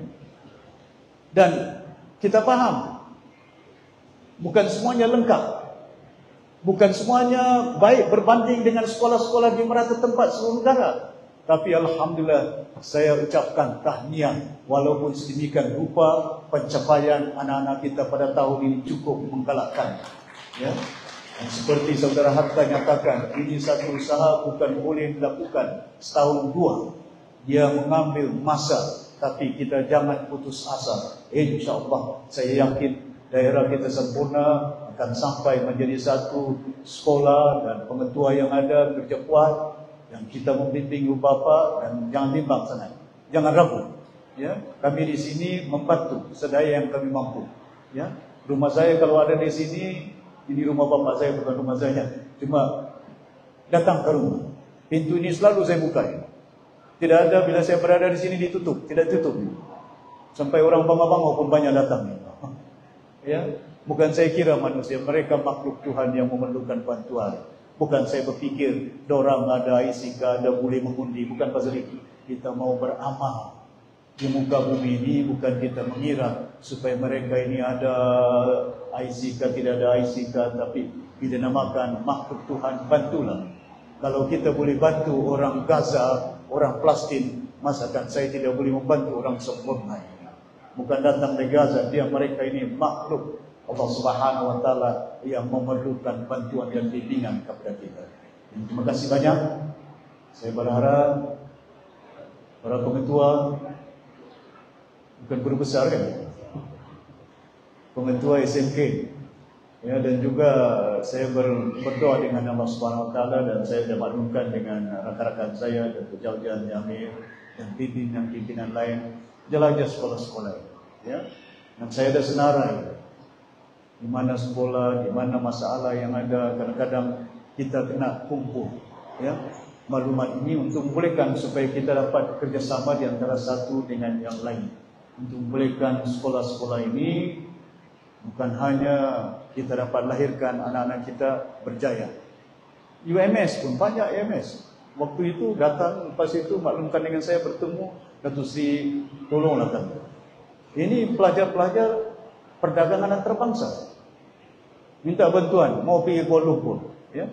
Dan kita faham, bukan semuanya lengkap. Bukan semuanya baik berbanding dengan sekolah-sekolah di merata tempat seluruh negara. Tapi Alhamdulillah, saya ucapkan tahniah. Walaupun sedemikian rupa pencapaian anak-anak kita pada tahun ini cukup menggalakkan. Ya. Dan seperti saudara Hatta nyatakan, ini satu usaha bukan boleh dilakukan setahun dua. Dia mengambil masa, tapi kita jangan putus asa. InsyaAllah, saya yakin daerah kita sempurna akan sampai menjadi satu sekolah dan pengetua yang ada kerja kuat, yang kita membimbing ibu bapa, dan jangan bimbang sangat, jangan ragu. Ya, kami di sini membantu sedaya yang kami mampu. Ya, rumah saya kalau ada di sini, ini rumah bapak saya bukan rumah saya, cuma datang ke rumah. Pintu ini selalu saya buka. Ya. Tidak ada bila saya berada di sini ditutup, tidak tutup. Sampai orang bangau-bangau pun banyak datang. Ya, bukan saya kira manusia, mereka makhluk Tuhan yang memerlukan bantuan. Bukan saya berfikir dorang ada ICK, ada boleh mengundi, bukan pasal itu. Kita mau beramal di muka bumi ini, bukan kita mengira supaya mereka ini ada ICK, tidak ada ICK, tapi bila namakan makhluk Tuhan, bantulah. Kalau kita boleh bantu orang Gaza, orang Palestin, masakan saya tidak boleh membantu orang sempurna ini. Bukan datang dari Gaza, dia mereka ini makhluk Allah Subhanahu Wa Taala yang memerlukan bantuan dan bimbingan kepada kita. Terima kasih banyak. Saya berharap para pengetua, bukan guru besar kan, pengetua SMK, ya, dan juga saya berdoa dengan Allah Subhanahu Wa Taala, dan saya dah maklumkan dengan rakan-rakan saya dan pejabat Jamir dan pimpinan lain, jelajah sekolah-sekolah, ya. Dan saya dah senarai di mana sekolah, di mana masalah yang ada. Kadang-kadang kita kena kumpul, ya, maklumat ini untuk membolehkan supaya kita dapat kerjasama di antara satu dengan yang lain, untuk membolehkan sekolah-sekolah ini bukan hanya kita dapat lahirkan anak-anak kita berjaya. UMS pun banyak UMS. Waktu itu datang, lepas itu maklumkan dengan saya, bertemu Datuk Sri, tolonglah kami. Ini pelajar-pelajar perdagangan antarabangsa minta bantuan, mau pergi Kuala Lumpur, ya.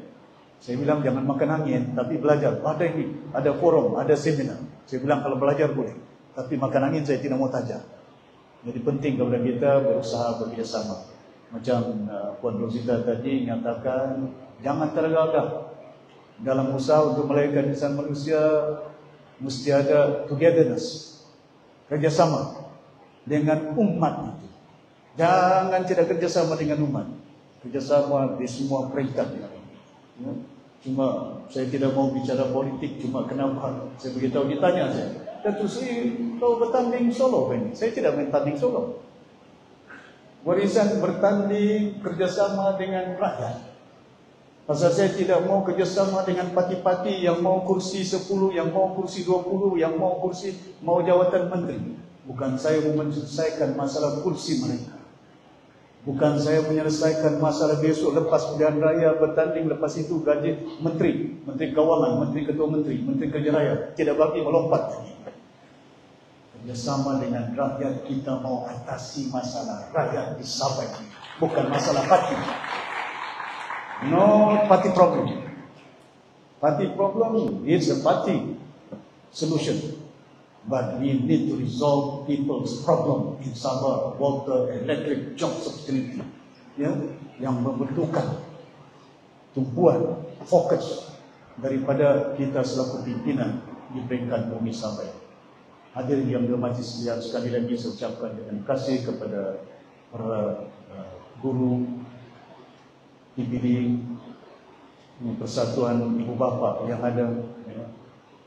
Saya bilang jangan makan angin, tapi belajar. Ada ini, ada forum, ada seminar. Saya bilang kalau belajar boleh, tapi makan angin saya tidak mau tajam. Jadi penting kepada kita berusaha bekerjasama. Macam Puan Rosita tadi nyatakan, jangan tergagap dalam usaha untuk melahirkan insan manusia. Mesti ada togetherness, kerjasama dengan umat itu. Jangan tidak kerjasama dengan umat, kerjasama di semua peringkat. Ya. Cuma saya tidak mau bicara politik. Cuma kenapa saya beritahu, ditanya saya, Datuk Sri, kau bertanding solo kan? Saya tidak main tanding solo. Warisan bertanding kerjasama dengan rakyat. Pasal saya tidak mau kerjasama dengan parti-parti yang mau kursi 10, yang mau kursi 20, yang mau kursi, mau jawatan menteri. Bukan saya menyelesaikan masalah kursi mereka. Bukan saya menyelesaikan masalah besok lepas pilihan raya bertanding, lepas itu gaji menteri, menteri keuangan, menteri ketua menteri, menteri kerja raya. Tidak bagi melompat lagi. Kerjasama dengan rakyat, kita mau atasi masalah rakyat di Sabah ini, bukan masalah parti. No party problem. Party problem is a party solution. But we need to resolve people's problem in Sabah, water, electric, job security, ya, yang membutuhkan tumpuan fokus daripada kita selaku pimpinan di peringkat bumi Sabah. Hadirin yang berhormat sekalian, sekali lagi saya ucapkan terima kasih kepada para guru PBD, Persatuan Ibu Bapa yang ada. Ya.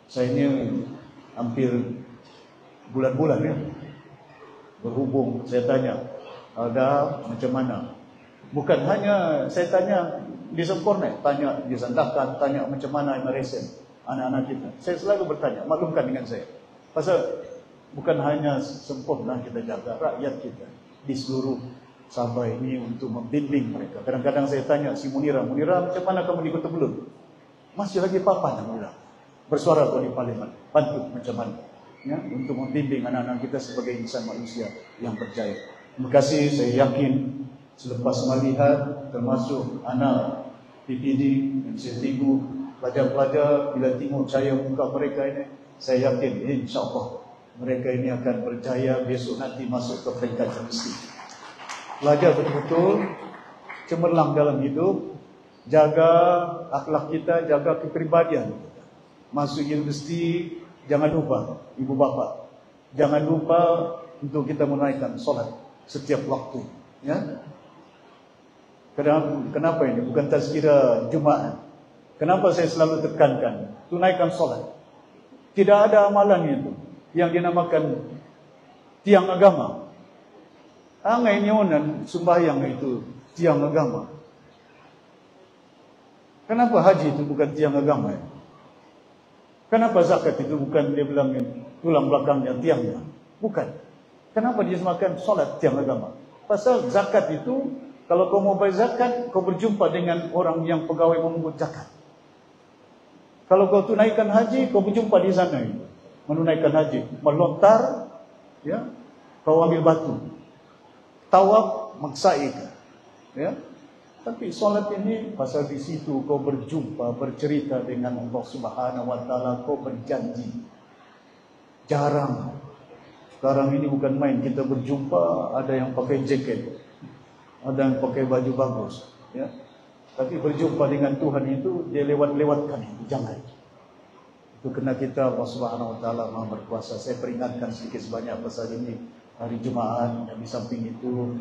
Saya ini hampir bulan-bulan ya berhubung, saya tanya ada macam mana. Bukan hanya saya tanya di Sempurna, tanya di Sandakan, tanya macam mana MRSM anak-anak kita. Saya selalu bertanya, maklumkan dengan saya. Pasal bukan hanya Sempurna kita jaga, rakyat kita di seluruh Sabah ini untuk membimbing mereka. Kadang-kadang saya tanya si Munira, macam mana kamu di Kota Belud? Masih lagi papa nak Munira bersuara di parlimen, bantu macam mana, ya, untuk membimbing anak-anak kita sebagai insan manusia yang berjaya. Terima kasih. Saya yakin selepas melihat termasuk anak PPD yang saya tengok, pelajar-pelajar bila tengok cahaya muka mereka ini, saya yakin insya-Allah mereka ini akan berjaya besok nanti masuk ke peringkat mesti. Belajar betul-betul cemerlang dalam hidup, jaga akhlak kita, jaga kepribadian. Masuk universiti, jangan lupa ibu bapa, jangan lupa untuk kita menaikkan solat setiap waktu. Ya. Kenapa ini? Bukan tazkirah Jumaat. Kenapa saya selalu tekankan tunaikan solat? Tidak ada amalan itu yang dinamakan tiang agama. Angai nyonan sembahyang itu tiang agama. Kenapa haji itu bukan tiang agama? Ya? Kenapa zakat itu bukan dia bilang tulang belakangnya tiangnya? Bukan. Kenapa dia semakan solat tiang agama? Pasal zakat itu, kalau kau mau bayar zakat, kau berjumpa dengan orang yang pegawai memungut zakat. Kalau kau tunaikan haji, kau berjumpa di sana menunaikan haji, melontar, ya, kau ambil batu, tawaf, maksai, ya. Tapi solat ini pasal di situ kau berjumpa, bercerita dengan Allah Subhanahu Wa Taala, kau berjanji. Jarang. Sekarang ini bukan main, kita berjumpa ada yang pakai jaket, ada yang pakai baju bagus, ya. Tapi berjumpa dengan Tuhan itu dia lewat-lewatkan itu, jangan. Itu kena kita, Allah Subhanahu Wa Taala Maha berkuasa. Saya peringatkan sedikit sebanyak pasal ini hari Jumaat, dan di samping itu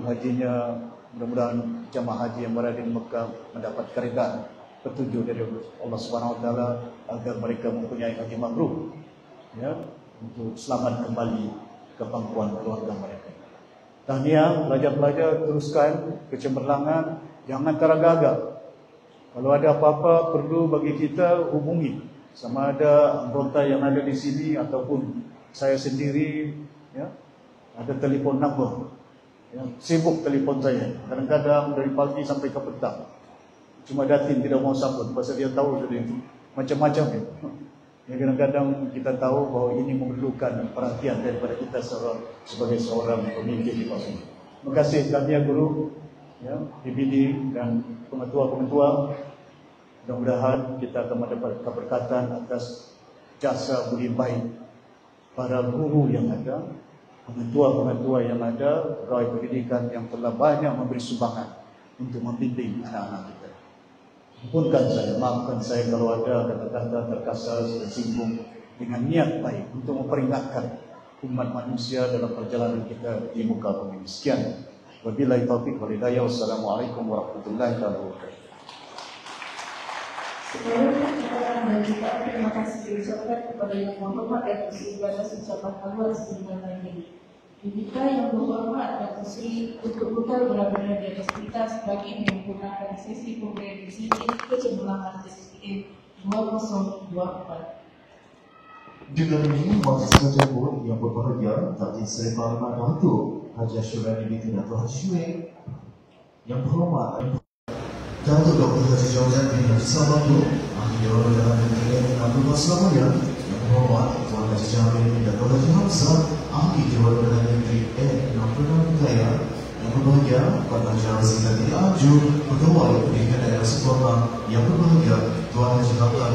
hajinya, mudah-mudahan jamaah haji yang berada di Mekah mendapat keridaan, petunjuk dari Allah Subhanahu Wa Taala agar mereka mempunyai haji mabrur, ya, untuk selamat kembali ke pangkuan keluarga mereka. Tahniah pelajar-pelajar, teruskan kecemerlangan, jangan teragak-agak. Kalau ada apa-apa perlu bagi kita hubungi, sama ada anggota yang ada di sini ataupun saya sendiri, ya, ada telefon number. Ya, sibuk telefon saya, kadang-kadang dari pagi sampai ke petang. Cuma Datin tidak mau sambut, pasal dia tahu sudah itu macam-macam ya. Ya, kadang-kadang kita tahu bahawa ini memerlukan perhatian daripada kita sebagai seorang pemimpin di bawah ini. Terima kasih tahniah guru, ya, PBD dan pengetua-pengetua. Mudah-mudahan kita akan mendapat keberkatan atas jasa budi baik para guru yang ada, pengetua-pengetua yang ada, pegawai pendidikan yang telah banyak memberi sumbangan untuk membimbing anak-anak kita. Ampunkan saya, maafkan saya kalau ada kata-kata terkasar, tersinggung, dengan niat baik untuk memperingatkan umat manusia dalam perjalanan kita di muka bumi. Sekian. Wabillahi taufiq wal hidayah. Wassalamualaikum warahmatullahi wabarakatuh. Sebelumnya kita akan mengucapkan terima kasih diucapkan kepada Yang Berhormat Datuk Seri Badas Ucapan Awal Sebelum Lagi. Diminta Yang Berhormat Datuk Seri untuk bekal benar-benar di atas kita sebagai menyempurnakan sesi pemberian di sini kecemerlangan SPM 2024. Dengan ini, Majlis Jabur yang berbahagia, Datin Seri Parlimen Datuk Haji Asyurani binti Datuk Haji Syuib, Yang Berhormat Datuk Dr. Haji Jawazan bin Haji Sabandul, Ahli Dewan Undangan dan Kegiatan Abdul Baslamaya, Yang Berhormat Tuan Haji Jamil bin Datuk Haji Hamzah, Ahli Dewan Undangan Negeri N. Kaya, yang berbahagia Tuan Haji Razizah bin Aju, Pegawai Pendidikan Daerah Sempurna, yang berbahagia Tuan Haji Hatta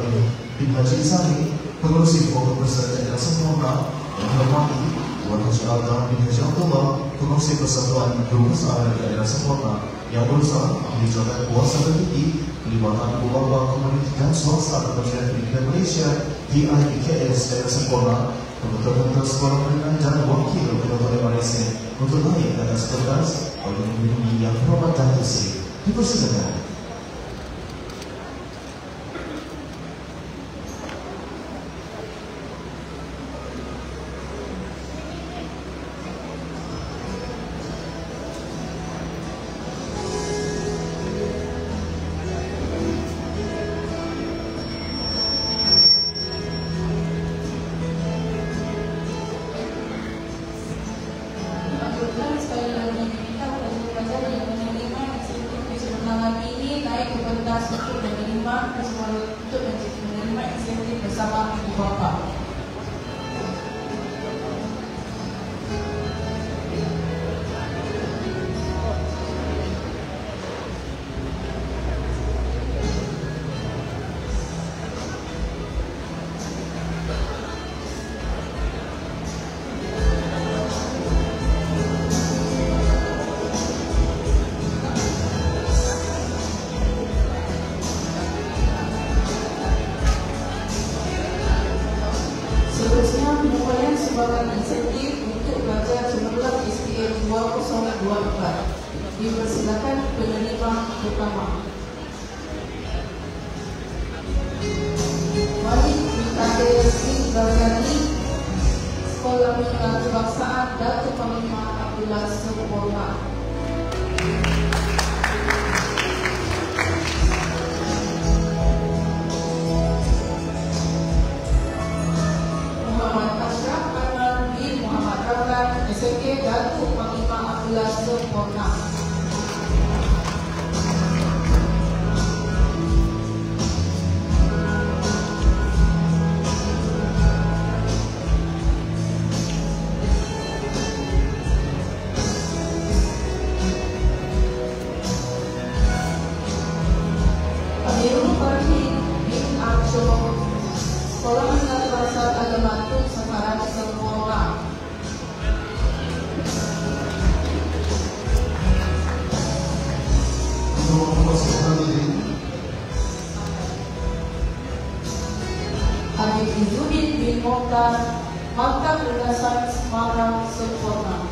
bin Haji Izani, Pengurusi Pokok Persatuan Daerah Sempurna, yang hormati Tuan Haji Adam bin Haji Abdullah, Pengurusi Persatuan Guru Besar Daerah Sempurna, yang berusaha ahli jawatan kuasa tertinggi pelibatan Ibu Bapa Komuniti dan Swasta Kementerian Pendidikan Malaysia DIPKS Daerah Sempurna, Kementerian Sekolah Menengah dan Wakil Ketua Malaysia untuk naik ke atas kertas oleh melindungi Yang Berhormat Datuk Seri. Dipersilakan. Dipersilakan penerima pertama. Wali Mikade Sri Barzani, Sekolah Menengah Kebangsaan Datuk Panglima Abdullah Sempurna. Maktab Yayasan Semarang Sempurna.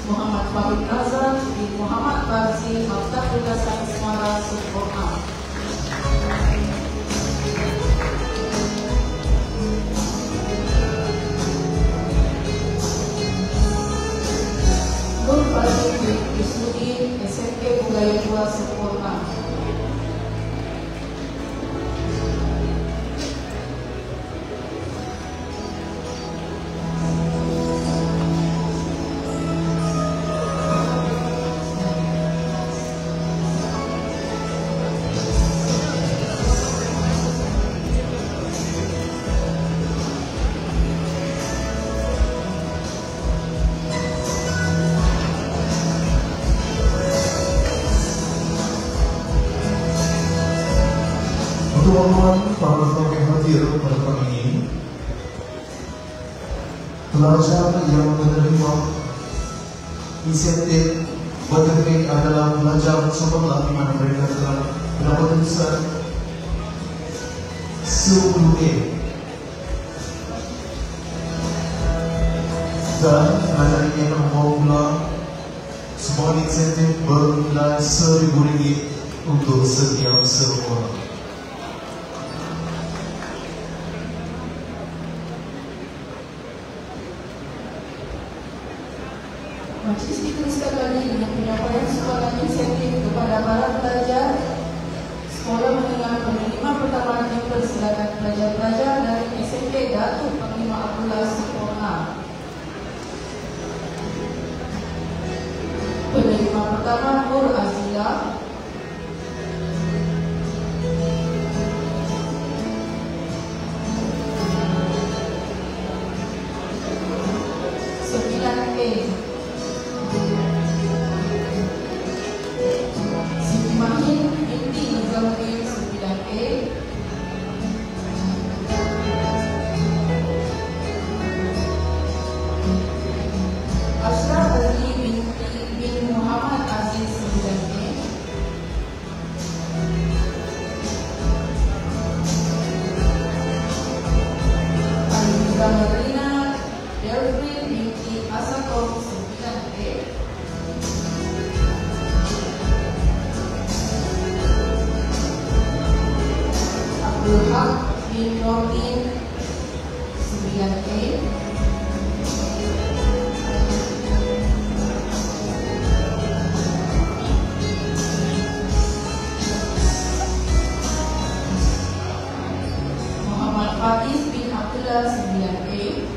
Muhammad Fahid Nazar bin Muhammad Barzi, Maktab Yayasan Semarang Sempurna. Nur Fadil bin Isnudin, SMP Budaya 2 Sempurna. Tuan-tuan, para penonton yang hadir pada pagi ini, pelajar yang menerima insentif berdekat adalah pelajar sekolah di mana mereka telah mendapat tulisan 10A dan pelajar ini akan membawa pula sebuah insentif bernilai RM1,000 untuk setiap seorang. Majlis dituliskan lagi dengan penyampaian sekolah insentif kepada para pelajar sekolah menengah penerima pertama yang persilakan pelajar-pelajar dari SMP Datuk Panglima Abdullah Sempurna. Penerima pertama Nur Azila. Faiz bin Abdullah 9A.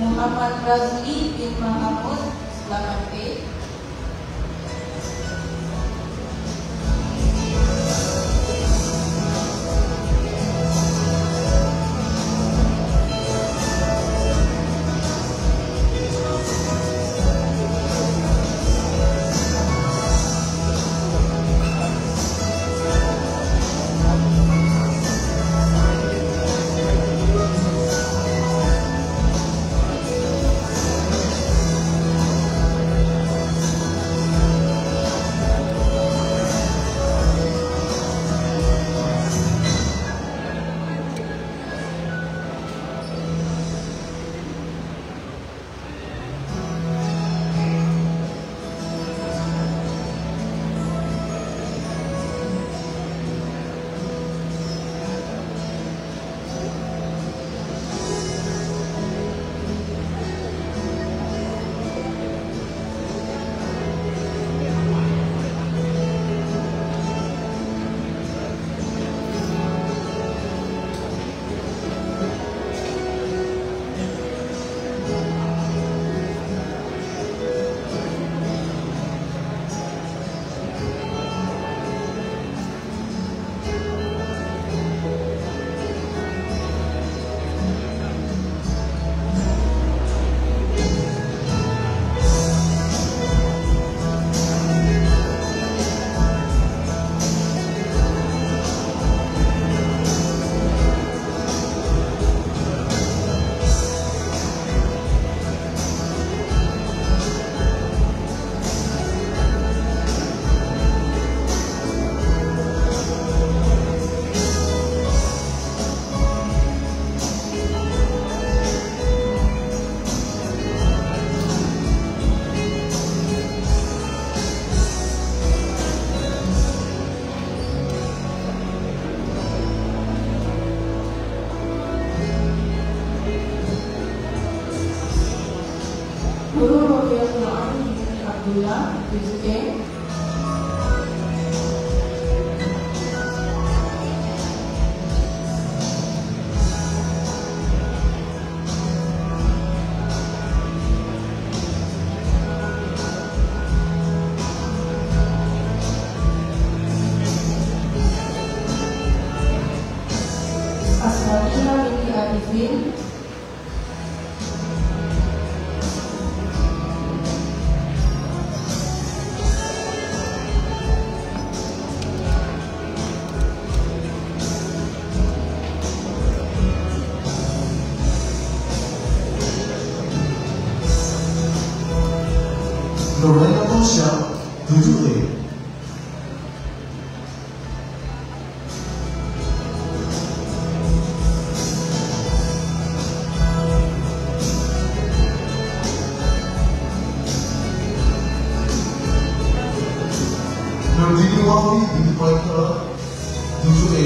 Muhammad Razli bin Mahamud, selamat P. 7A. Asma'ina binti Arifin. Lorena Tosha, 7A. Nurdini Wafi binti Paika, 7A.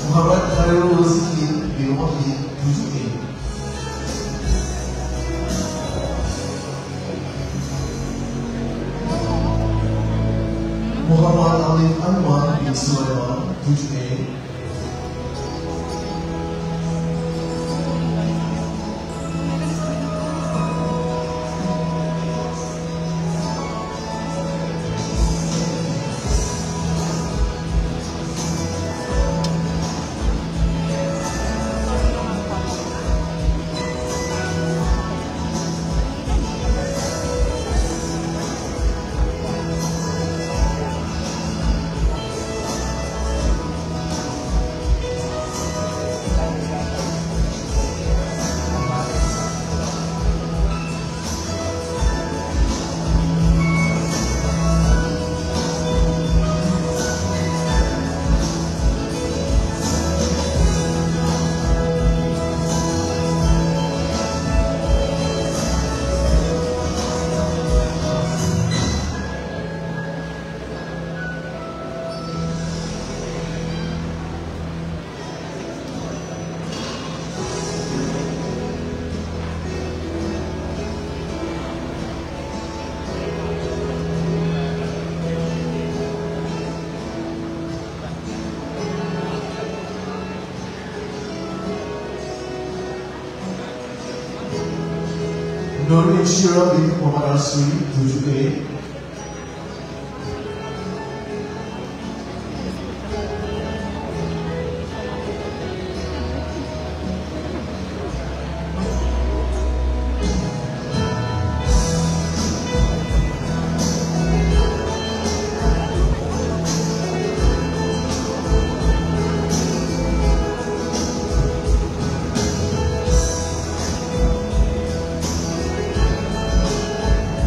Muhammad Khairul Rezeki bin Wahid, 7A. Muhammad Alif Anwar bin Sulaiman, 7A. Nurul Shira binti Muhammad Asri, 7A.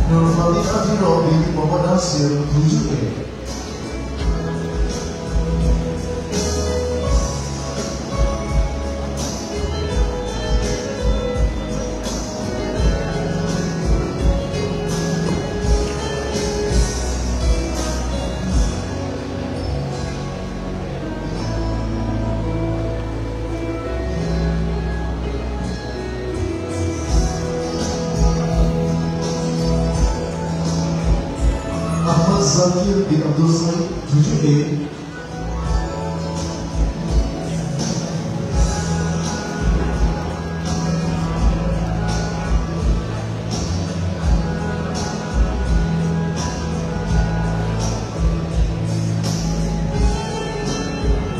Nurul Afiro binti Muhammad Nasir, 7A. Ahmad Zakir bin Abdul Said, 7A.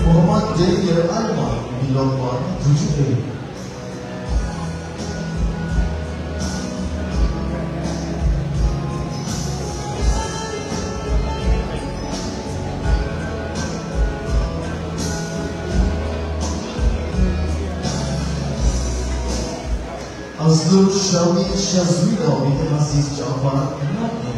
Muhammad Jahir Alman bin Lokman, 7A. Azlur Shami Shazwina binti Aziz Jafar, 6A.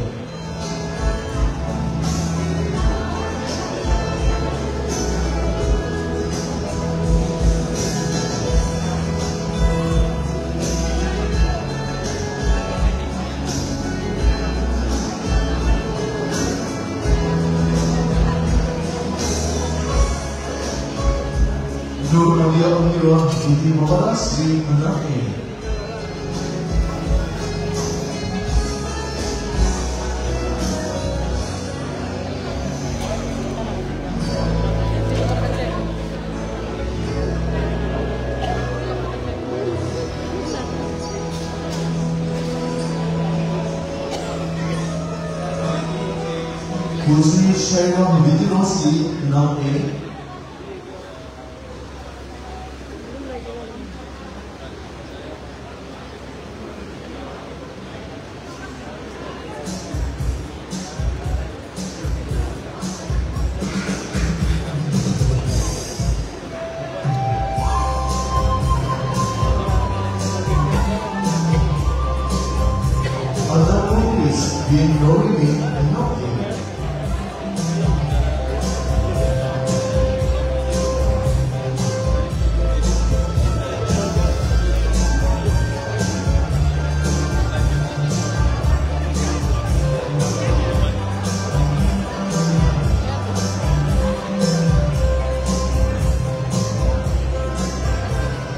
Nur Nadia Amirah binti Muhammad Asri, 6A. Putri Syairah binti Rosli 6A. Azam Muklis bin Norini 6A.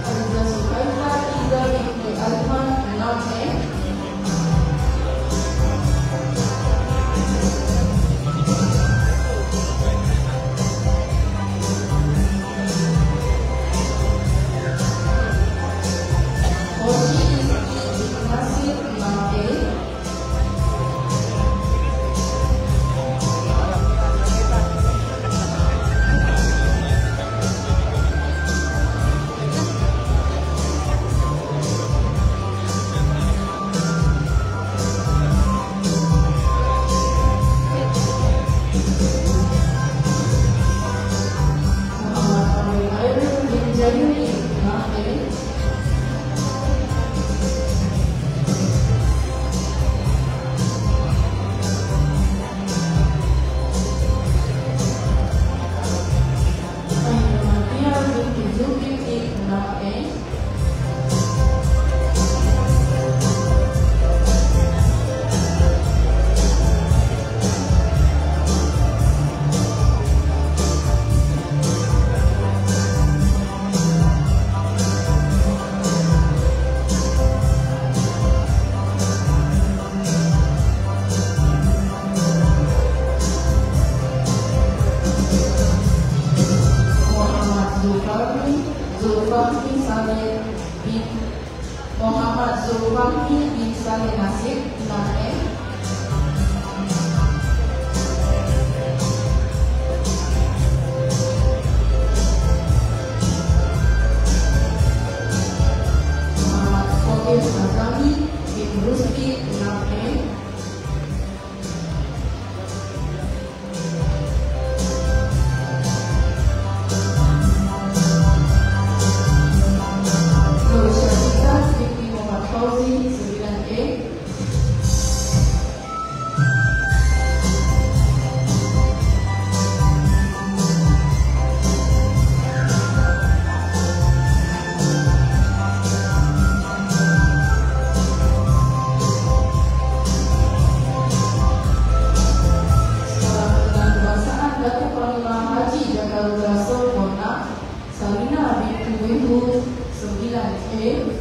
Aziza Sukaila Ida binti Alman 6A. Oji binti Nasir 6A. Muhammad Amir Khairul bin Jalili 6A. Ainul Matia binti Zulkifli 6A. Muhammad Zulfahmi Saleh bin Muhammad Zulfahmi bin Saleh Nasib 6A. Muhammad Qadir Azami bin Rusdi 6A. Nur Syarifah binti Muhammad Fauzi 9A. Sekolah Pendidikan Kebangsaan Datuk Panglima Haji Jakarta Rasul Mona Salina binti Wihu 9A.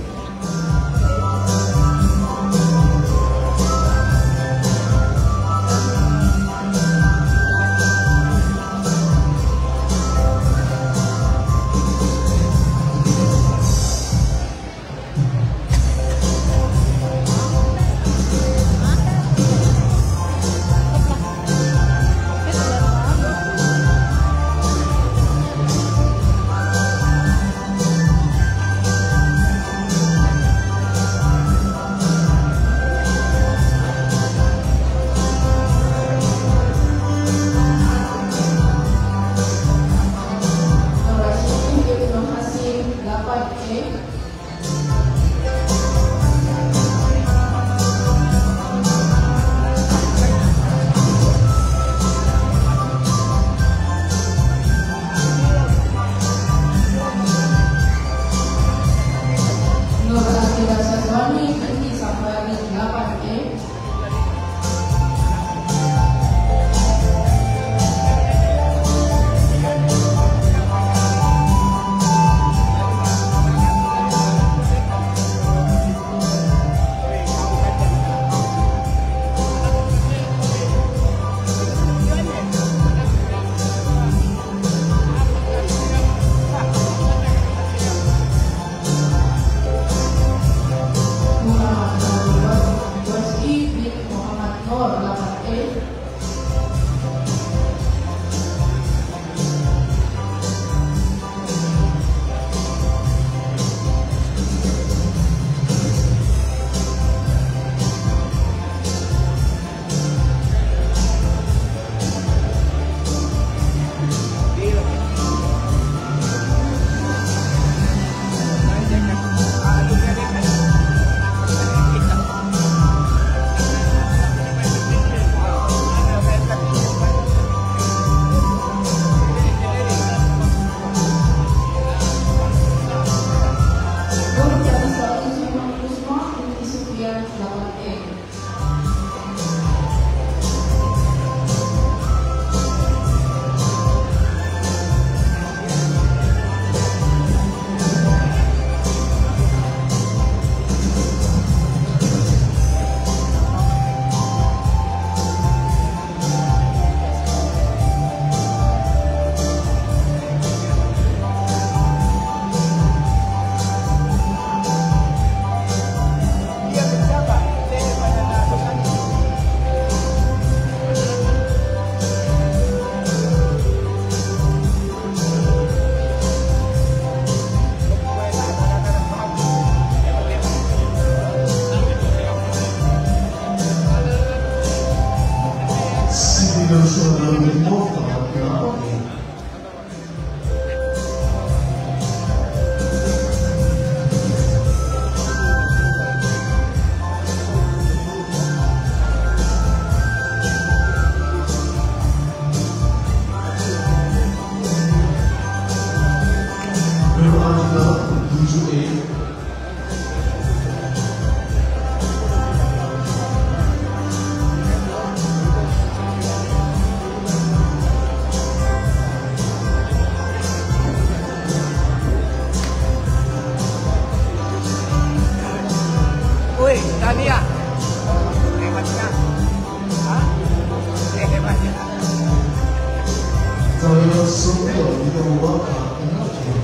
Saya suka bila wakil energi.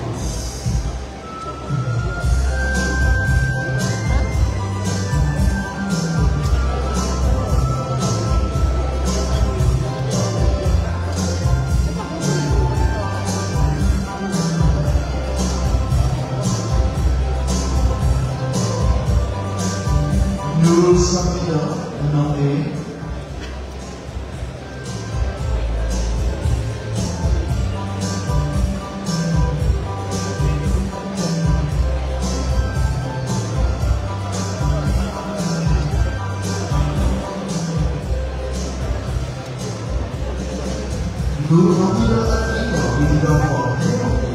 Nurul Samida 6A. Nur Hamida Atina Wididama 6A.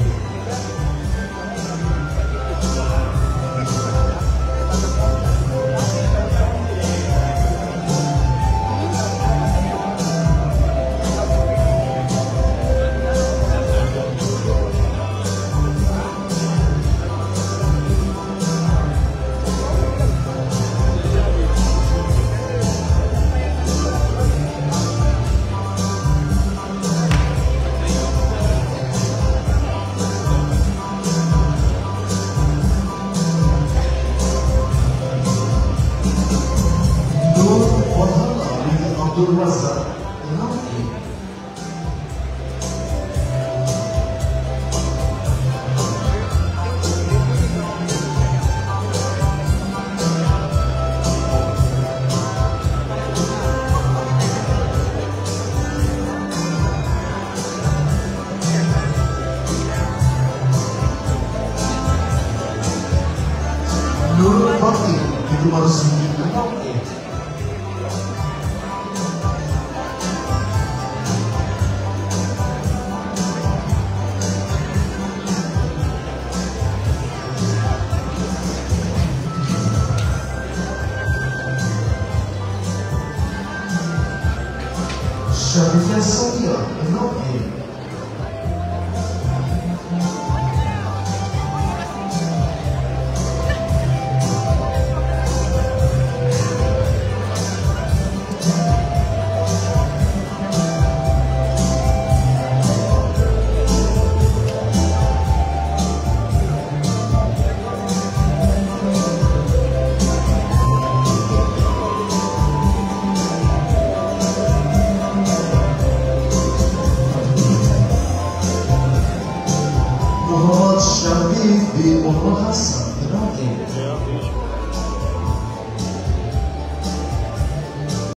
Abdul Razak 6A. Nurul Bakti itu Marsudi 6A. Syarifah Sonia 6A. Muhammad Syarif bin Muhammad Hassan 6A.